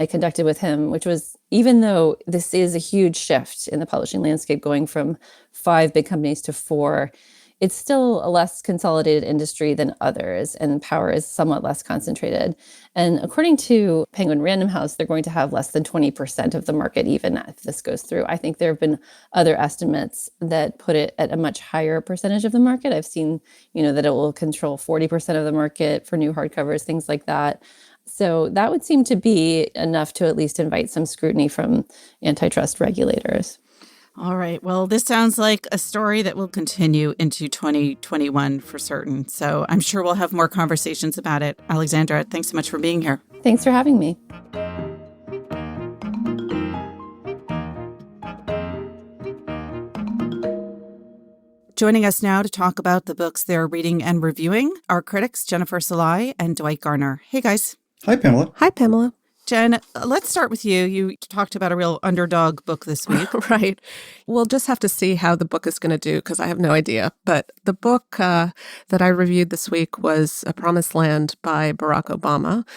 I conducted with him, which was, even though this is a huge shift in the publishing landscape, going from 5 big companies to 4, it's still a less consolidated industry than others, and power is somewhat less concentrated. And according to Penguin Random House, they're going to have less than 20% of the market, even if this goes through. I think there have been other estimates that put it at a much higher percentage of the market. I've seen, that it will control 40% of the market for new hardcovers, things like that. So that would seem to be enough to at least invite some scrutiny from antitrust regulators. All right. Well, this sounds like a story that will continue into 2021 for certain. So I'm sure we'll have more conversations about it. Alexandra, thanks so much for being here. Thanks for having me. Joining us now to talk about the books they're reading and reviewing are critics Jennifer Salai and Dwight Garner. Hey, guys. Hi, Pamela. Hi, Pamela. Jen, let's start with you. You talked about a real underdog book this week. Right. We'll just have to see how the book is going to do because I have no idea. But the book that I reviewed this week was A Promised Land by Barack Obama.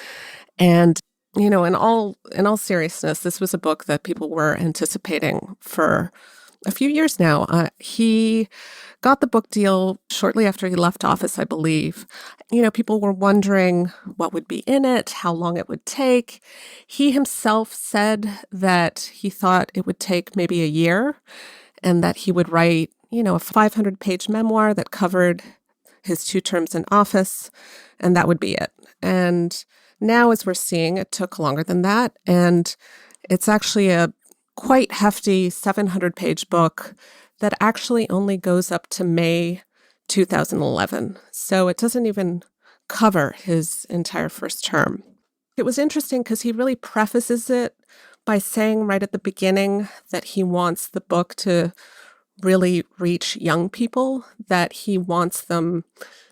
And, you know, in all seriousness, this was a book that people were anticipating for a few years now. He got the book deal shortly after he left office, I believe. You know, people were wondering what would be in it, how long it would take. He himself said that he thought it would take maybe a year and that he would write, you know, a 500-page memoir that covered his 2 terms in office, and that would be it. And now, as we're seeing, it took longer than that. And it's actually a quite hefty 700-page book that actually only goes up to May 2011. So it doesn't even cover his entire first term. It was interesting because he really prefaces it by saying right at the beginning that he wants the book to really reach young people, that he wants them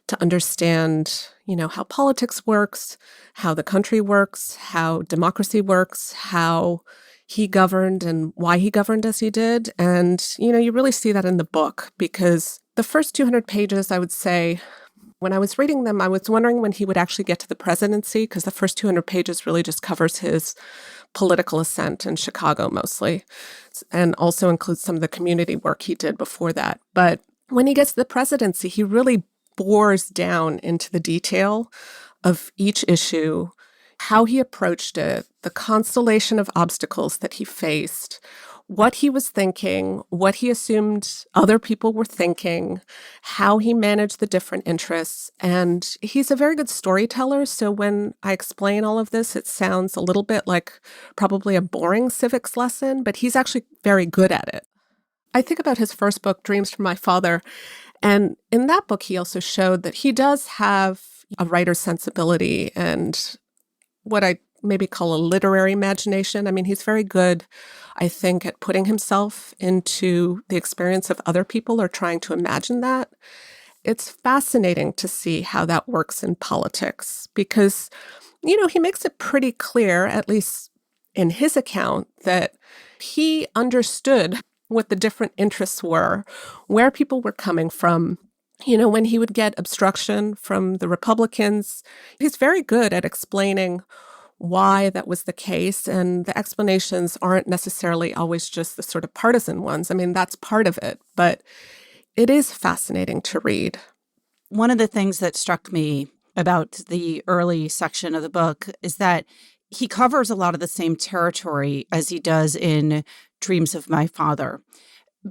to understand, you know, how politics works, how the country works, how democracy works, how he governed and why he governed as he did. And, you know, you really see that in the book because the first 200 pages, I would say, when I was reading them, I was wondering when he would actually get to the presidency because the first 200 pages really just covers his political ascent in Chicago mostly, and also includes some of the community work he did before that. But when he gets to the presidency, he really bores down into the detail of each issue, how he approached it, the constellation of obstacles that he faced, what he was thinking, what he assumed other people were thinking, how he managed the different interests. And he's a very good storyteller. So when I explain all of this, it sounds a little bit like probably a boring civics lesson, but he's actually very good at it. I think about his first book, Dreams from My Father. And in that book, he also showed that he does have a writer's sensibility and what I maybe call a literary imagination. I mean, he's very good, I think, at putting himself into the experience of other people or trying to imagine that. It's fascinating to see how that works in politics because, you know, he makes it pretty clear, at least in his account, that he understood what the different interests were, where people were coming from. You know, when he would get obstruction from the Republicans, he's very good at explaining why that was the case. And the explanations aren't necessarily always just the sort of partisan ones. I mean, that's part of it, but it is fascinating to read. One of the things that struck me about the early section of the book is that he covers a lot of the same territory as he does in Dreams of My Father.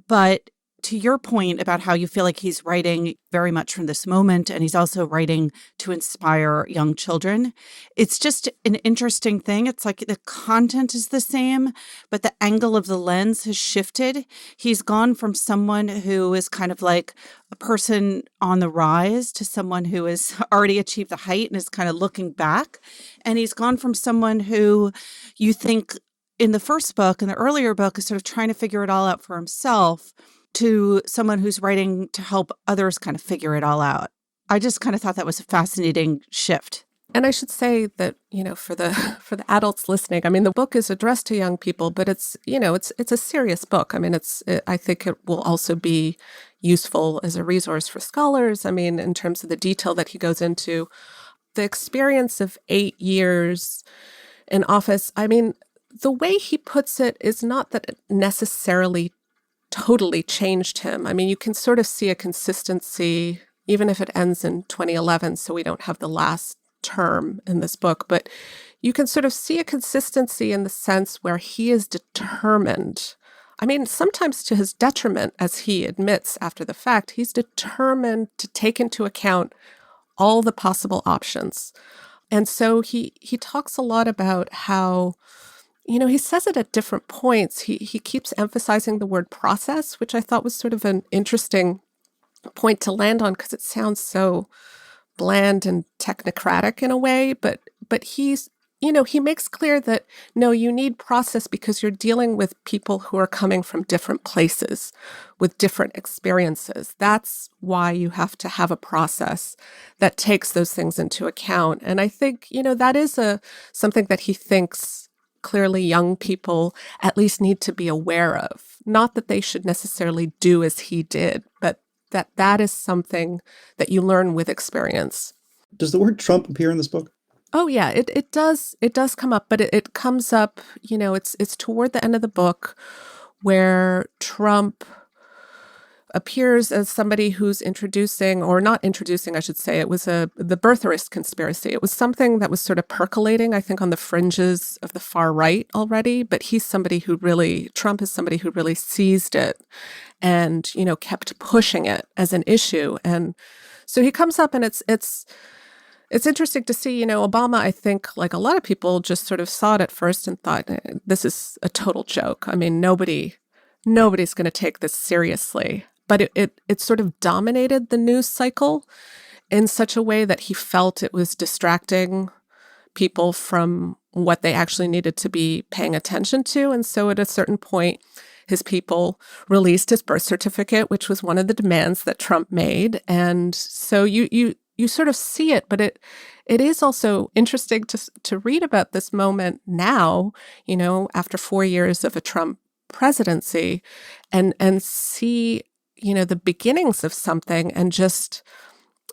But to your point about how you feel like he's writing very much from this moment, and he's also writing to inspire young children, it's just an interesting thing. It's like the content is the same, but the angle of the lens has shifted. He's gone from someone who is kind of like a person on the rise to someone who has already achieved the height and is kind of looking back. And he's gone from someone who you think in the first book, in the earlier book, is sort of trying to figure it all out for himself, to someone who's writing to help others kind of figure it all out. I just kind of thought that was a fascinating shift. And I should say that, you know, for the adults listening, I mean, the book is addressed to young people, but it's, you know, it's a serious book. I mean, I think it will also be useful as a resource for scholars. I mean, in terms of the detail that he goes into, the experience of 8 years in office. I mean, the way he puts it is not that it necessarily totally changed him. I mean, you can sort of see a consistency, even if it ends in 2011, so we don't have the last term in this book, but you can sort of see a consistency in the sense where he is determined. I mean, sometimes to his detriment, as he admits after the fact, he's determined to take into account all the possible options. And so he talks a lot about how, you know, he says it at different points. He keeps emphasizing the word process, which I thought was sort of an interesting point to land on because it sounds so bland and technocratic in a way. But he's he makes clear that, no, you need process because you're dealing with people who are coming from different places with different experiences. That's why you have to have a process that takes those things into account. And I think, that is something that he thinks clearly young people at least need to be aware of. Not that they should necessarily do as he did, but that is something that you learn with experience. Does the word Trump appear in this book? Oh yeah, it does come up, but it comes up, it's toward the end of the book where Trump appears as somebody who's introducing, or not introducing, I should say. It was the birtherist conspiracy. It was something that was sort of percolating, I think, on the fringes of the far right already, but Trump is somebody who really seized it and, kept pushing it as an issue. And so he comes up, and it's interesting to see, Obama, I think, like a lot of people, just sort of saw it at first and thought, this is a total joke. I mean, nobody's going to take this seriously. But it sort of dominated the news cycle in such a way that he felt it was distracting people from what they actually needed to be paying attention to. And so at a certain point, his people released his birth certificate, which was one of the demands that Trump made. And so you sort of see it, but it is also interesting to read about this moment now, after 4 years of a Trump presidency, and see, the beginnings of something, and just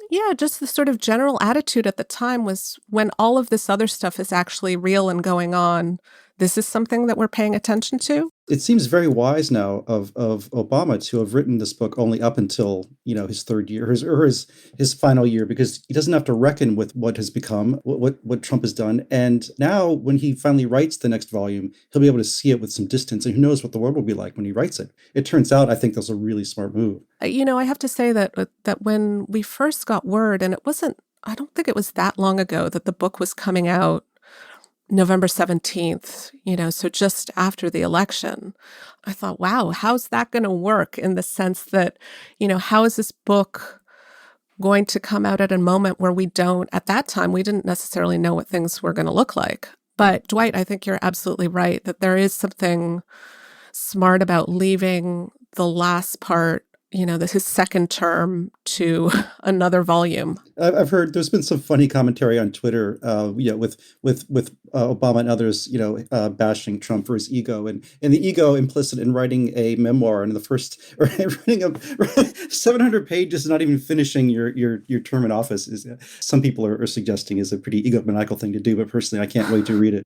the sort of general attitude at the time was, when all of this other stuff is actually real and going on, this is something that we're paying attention to. It seems very wise now of Obama to have written this book only up until, his third year, his final year, because he doesn't have to reckon with what has become, what Trump has done. And now when he finally writes the next volume, he'll be able to see it with some distance, and who knows what the world will be like when he writes it. It turns out, I think that's a really smart move. I have to say that when we first got word, and I don't think it was that long ago that the book was coming out, November 17th, so just after the election, I thought, wow, how's that going to work, in the sense that, how is this book going to come out at a moment where at that time, we didn't necessarily know what things were going to look like. But Dwight, I think you're absolutely right that there is something smart about leaving the last part, his second term, to another volume. I've heard there's been some funny commentary on Twitter, with Obama and others, bashing Trump for his ego, and the ego implicit in writing a memoir, and writing 700 pages, not even finishing your term in office is, some people are suggesting, is a pretty egomaniacal thing to do. But personally, I can't wait to read it.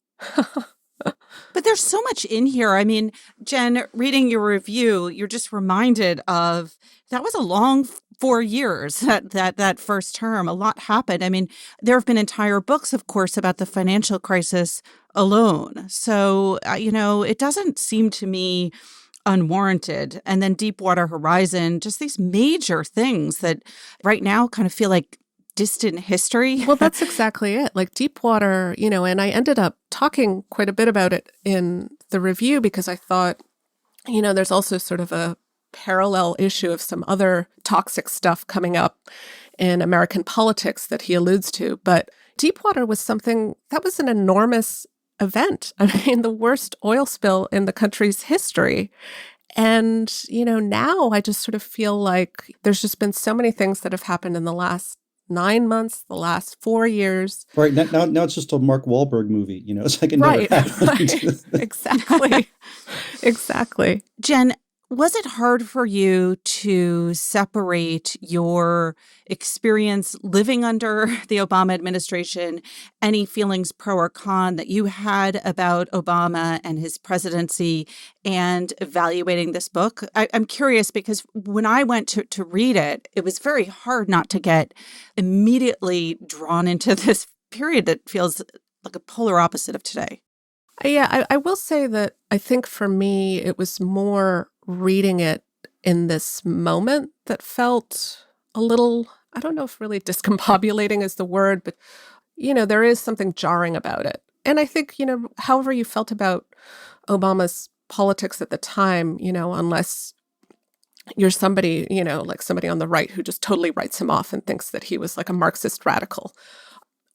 But there's so much in here. I mean, Jen, reading your review, you're just reminded of, that was a long 4 years, that first term. A lot happened. I mean, there have been entire books, of course, about the financial crisis alone. So, it doesn't seem to me unwarranted. And then Deepwater Horizon, just these major things that right now kind of feel like distant history. Well, that's exactly it. Like Deepwater, and I ended up talking quite a bit about it in the review, because I thought, there's also sort of a parallel issue of some other toxic stuff coming up in American politics that he alludes to. But Deepwater was something that was an enormous event. I mean, the worst oil spill in the country's history. And, now I just sort of feel like there's just been so many things that have happened in the last 9 months, the last 4 years. Right. Now it's just a Mark Wahlberg movie, it's like it never happened. Exactly. Exactly. Jen, was it hard for you to separate your experience living under the Obama administration, any feelings pro or con that you had about Obama and his presidency, and evaluating this book? I'm curious, because when I went to read it, it was very hard not to get immediately drawn into this period that feels like a polar opposite of today. Yeah, I will say that I think for me, it was more reading it in this moment that felt a little, I don't know if really discombobulating is the word, but, there is something jarring about it. And I think, however you felt about Obama's politics at the time, unless you're somebody, like somebody on the right who just totally writes him off and thinks that he was like a Marxist radical,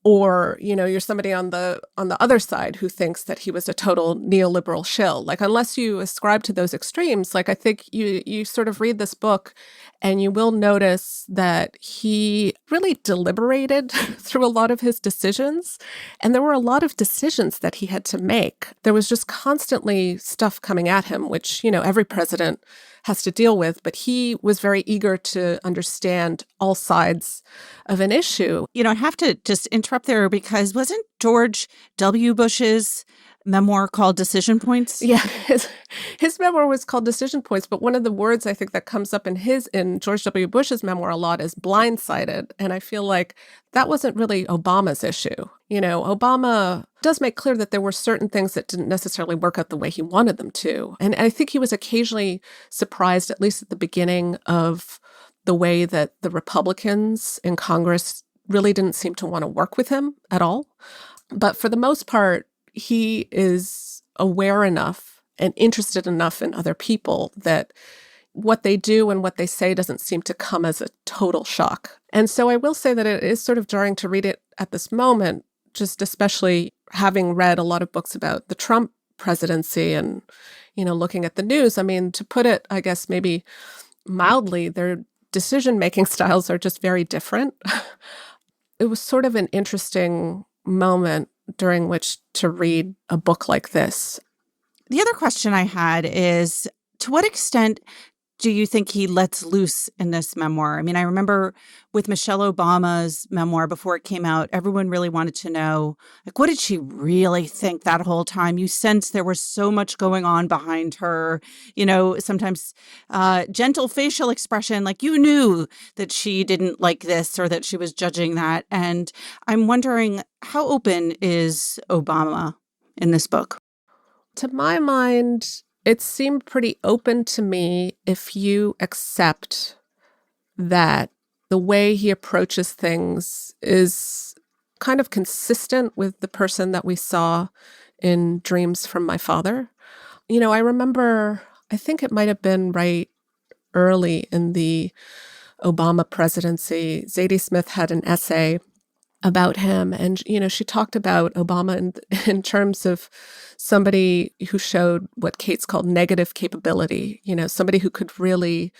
or, you're somebody on the other side who thinks that he was a total neoliberal shill. Like, unless you ascribe to those extremes, like, I think you sort of read this book and you will notice that he really deliberated through a lot of his decisions. And there were a lot of decisions that he had to make. There was just constantly stuff coming at him, which, every president has to deal with, but he was very eager to understand all sides of an issue. I have to just interrupt there, because wasn't George W. Bush's memoir called Decision Points? Yeah, his memoir was called Decision Points, but one of the words I think that comes up in George W. Bush's memoir a lot is blindsided. And I feel like that wasn't really Obama's issue. Obama does make clear that there were certain things that didn't necessarily work out the way he wanted them to. And I think he was occasionally surprised, at least at the beginning, of the way that the Republicans in Congress really didn't seem to want to work with him at all. But for the most part, he is aware enough and interested enough in other people that what they do and what they say doesn't seem to come as a total shock. And so I will say that it is sort of jarring to read it at this moment, just especially having read a lot of books about the Trump presidency and, looking at the news. I mean, to put it, I guess, maybe mildly, their decision-making styles are just very different. It was sort of an interesting moment during which to read a book like this. The other question I had is, to what extent do you think he lets loose in this memoir? I mean, I remember with Michelle Obama's memoir before it came out, everyone really wanted to know, like, what did she really think that whole time? You sense there was so much going on behind her, sometimes gentle facial expression, like you knew that she didn't like this or that she was judging that. And I'm wondering, how open is Obama in this book? To my mind, it seemed pretty open to me if you accept that the way he approaches things is kind of consistent with the person that we saw in Dreams from My Father. I remember, I think it might have been right early in the Obama presidency, Zadie Smith had an essay about him. And, she talked about Obama in terms of somebody who showed what Cates called negative capability, somebody who could really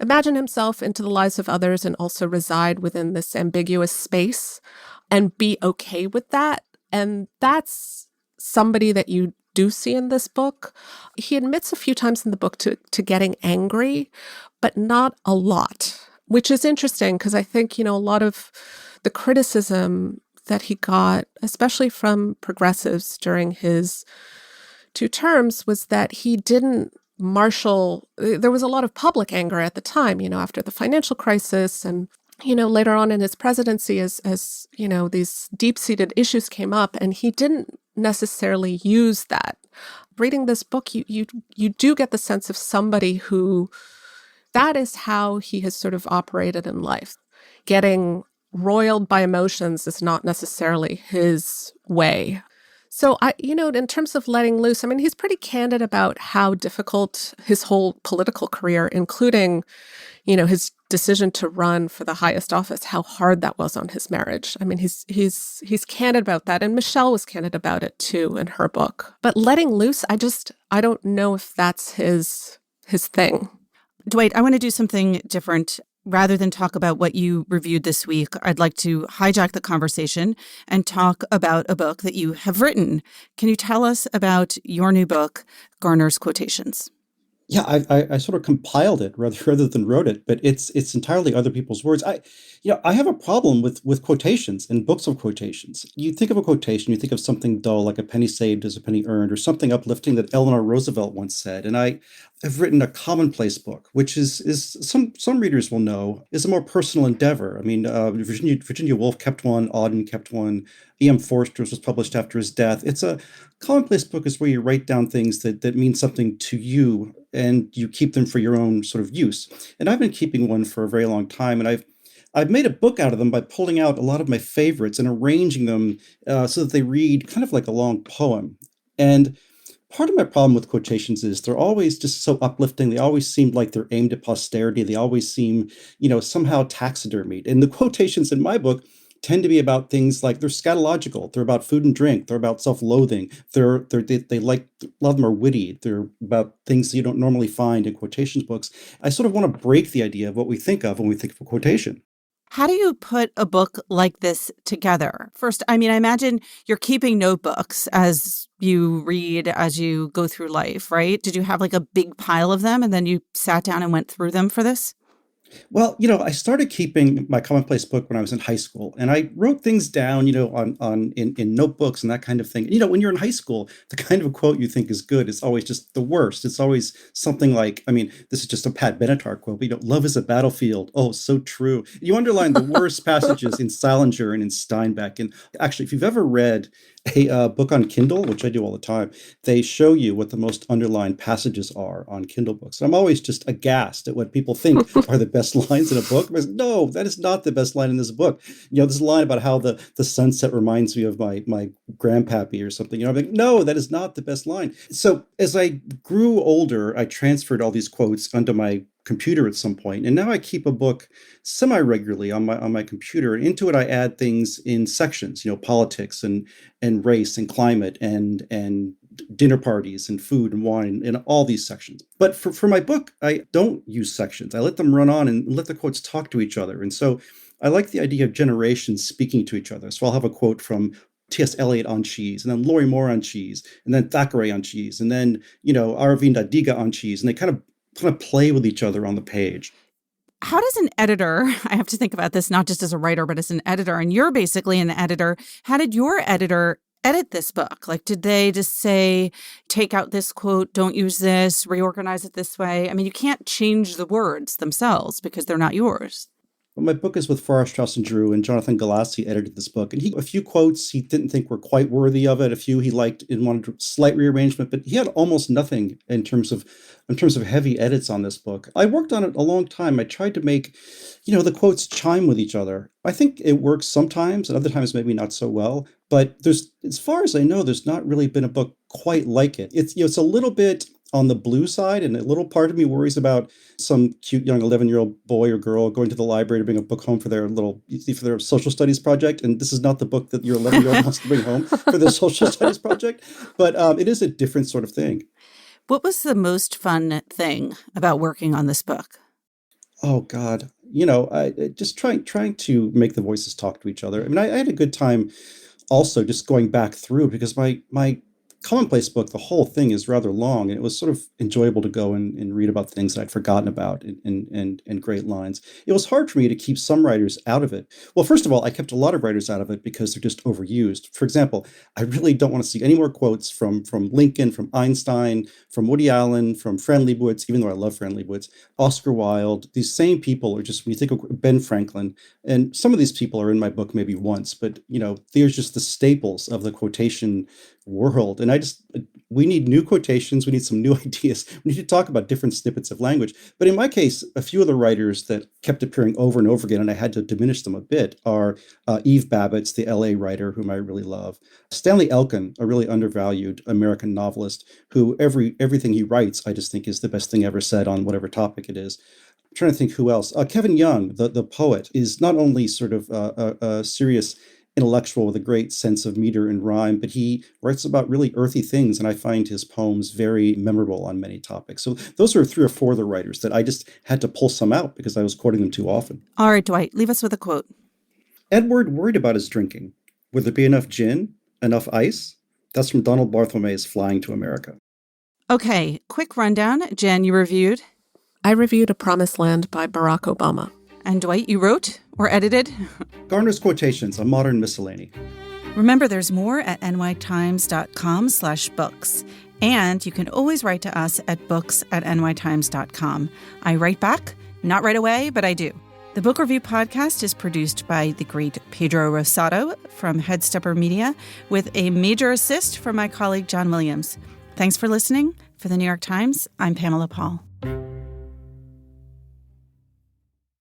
imagine himself into the lives of others and also reside within this ambiguous space and be okay with that. And that's somebody that you do see in this book. He admits a few times in the book to getting angry, but not a lot, which is interesting because I think, a lot of the criticism that he got, especially from progressives during his 2 terms, was that he didn't marshal. There was a lot of public anger at the time, after the financial crisis and, later on in his presidency as these deep-seated issues came up, and he didn't necessarily use that. Reading this book, you do get the sense of somebody who, that is how he has sort of operated in life. Getting roiled by emotions is not necessarily his way. So in terms of letting loose, I mean, he's pretty candid about how difficult his whole political career, including, his decision to run for the highest office, how hard that was on his marriage. I mean, he's candid about that. And Michelle was candid about it too in her book. But letting loose, I don't know if that's his thing. Dwight, I want to do something different. Rather than talk about what you reviewed this week, I'd like to hijack the conversation and talk about a book that you have written. Can you tell us about your new book, Garner's Quotations? Yeah, I sort of compiled it rather than wrote it, but it's entirely other people's words. I have a problem with quotations and books of quotations. You think of a quotation, you think of something dull, like a penny saved is a penny earned, or something uplifting that Eleanor Roosevelt once said. And I've written a commonplace book, which is some readers will know is a more personal endeavor. I mean, Virginia Woolf kept one, Auden kept one, E.M. Forster's was published after his death. It's a commonplace book is where you write down things that mean something to you and you keep them for your own sort of use. And I've been keeping one for a very long time, and I've made a book out of them by pulling out a lot of my favorites and arranging them so that they read kind of like a long poem. And part of my problem with quotations is they're always just so uplifting. They always seem like they're aimed at posterity. They always seem, somehow taxidermied. And the quotations in my book tend to be about things like they're scatological. They're about food and drink. They're about self-loathing. They like, a lot of them are witty. They're about things you don't normally find in quotations books. I sort of want to break the idea of what we think of when we think of a quotation. How do you put a book like this together? First, I mean, I imagine you're keeping notebooks as you read, as you go through life, right? Did you have like a big pile of them and then you sat down and went through them for this? Well, I started keeping my commonplace book when I was in high school, and I wrote things down, in notebooks and that kind of thing. When you're in high school, the kind of quote you think is good is always just the worst. It's always something like, I mean, this is just a Pat Benatar quote, but, love is a battlefield. Oh, so true. You underline the worst passages in Salinger and in Steinbeck. And actually, if you've ever read a book on Kindle, which I do all the time, they show you what the most underlined passages are on Kindle books. And I'm always just aghast at what people think are the best lines in a book. Like, no, that is not the best line in this book. There's a line about how the sunset reminds me of my grandpappy or something. I'm like, no, that is not the best line. So as I grew older, I transferred all these quotes onto my computer at some point, and now I keep a book semi-regularly on my computer. Into it, I add things in sections, politics and race and climate and dinner parties and food and wine and all these sections. But for my book, I don't use sections. I let them run on and let the quotes talk to each other. And so I like the idea of generations speaking to each other. So I'll have a quote from T.S. Eliot on cheese, and then Laurie Moore on cheese, and then Thackeray on cheese, and then, Aravinda Adiga on cheese, and they kind of play with each other on the page. How does an editor, I have to think about this not just as a writer, but as an editor, and you're basically an editor. How did your editor edit this book? Like, did they just say, take out this quote, don't use this, reorganize it this way? I mean, you can't change the words themselves because they're not yours. Well, my book is with Farrar, Straus and Drew, and Jonathan Galassi edited this book. And a few quotes he didn't think were quite worthy of it. A few he liked and wanted a slight rearrangement, but he had almost nothing in terms of heavy edits on this book. I worked on it a long time. I tried to make, the quotes chime with each other. I think it works sometimes, and other times maybe not so well. But as far as I know, there's not really been a book quite like it. It's a little bit on the blue side, and a little part of me worries about some cute young 11-year-old boy or girl going to the library to bring a book home for their social studies project. And this is not the book that your 11-year-old wants to bring home for their social studies project. But it is a different sort of thing. What was the most fun thing about working on this book? Oh, God. I just trying to make the voices talk to each other. I mean, I had a good time also just going back through, because my commonplace book, the whole thing is rather long, and it was sort of enjoyable to go and read about things that I'd forgotten about and great lines. It was hard for me to keep some writers out of it. Well, first of all, I kept a lot of writers out of it because they're just overused. For example, I really don't want to see any more quotes from Lincoln, from Einstein, from Woody Allen, from Fran Lebowitz, even though I love Fran Lebowitz, Oscar Wilde. These same people are just, when you think of Ben Franklin, and some of these people are in my book maybe once, but they're just the staples of the quotation world. And we need new quotations. We need some new ideas. We need to talk about different snippets of language. But in my case, a few of the writers that kept appearing over and over again, and I had to diminish them a bit, are Eve Babbitt's the LA writer, whom I really love. Stanley Elkin, a really undervalued American novelist, who everything he writes, I just think is the best thing ever said on whatever topic it is. I'm trying to think who else. Kevin Young, the poet, is not only sort of a serious intellectual with a great sense of meter and rhyme, but he writes about really earthy things, and I find his poems very memorable on many topics. So those are 3 or 4 of the writers that I just had to pull some out because I was quoting them too often. All right, Dwight, leave us with a quote. Edward worried about his drinking. Would there be enough gin? Enough ice? That's from Donald Barthelme's Flying to America. Okay, quick rundown. Jen, you reviewed? I reviewed A Promised Land by Barack Obama. And Dwight, you wrote or edited? Garner's Quotations, a Modern Miscellany. Remember, there's more at nytimes.com/books. And you can always write to us at books@nytimes.com. I write back, not right away, but I do. The Book Review Podcast is produced by the great Pedro Rosado from Headstepper Media, with a major assist from my colleague John Williams. Thanks for listening. For the New York Times, I'm Pamela Paul.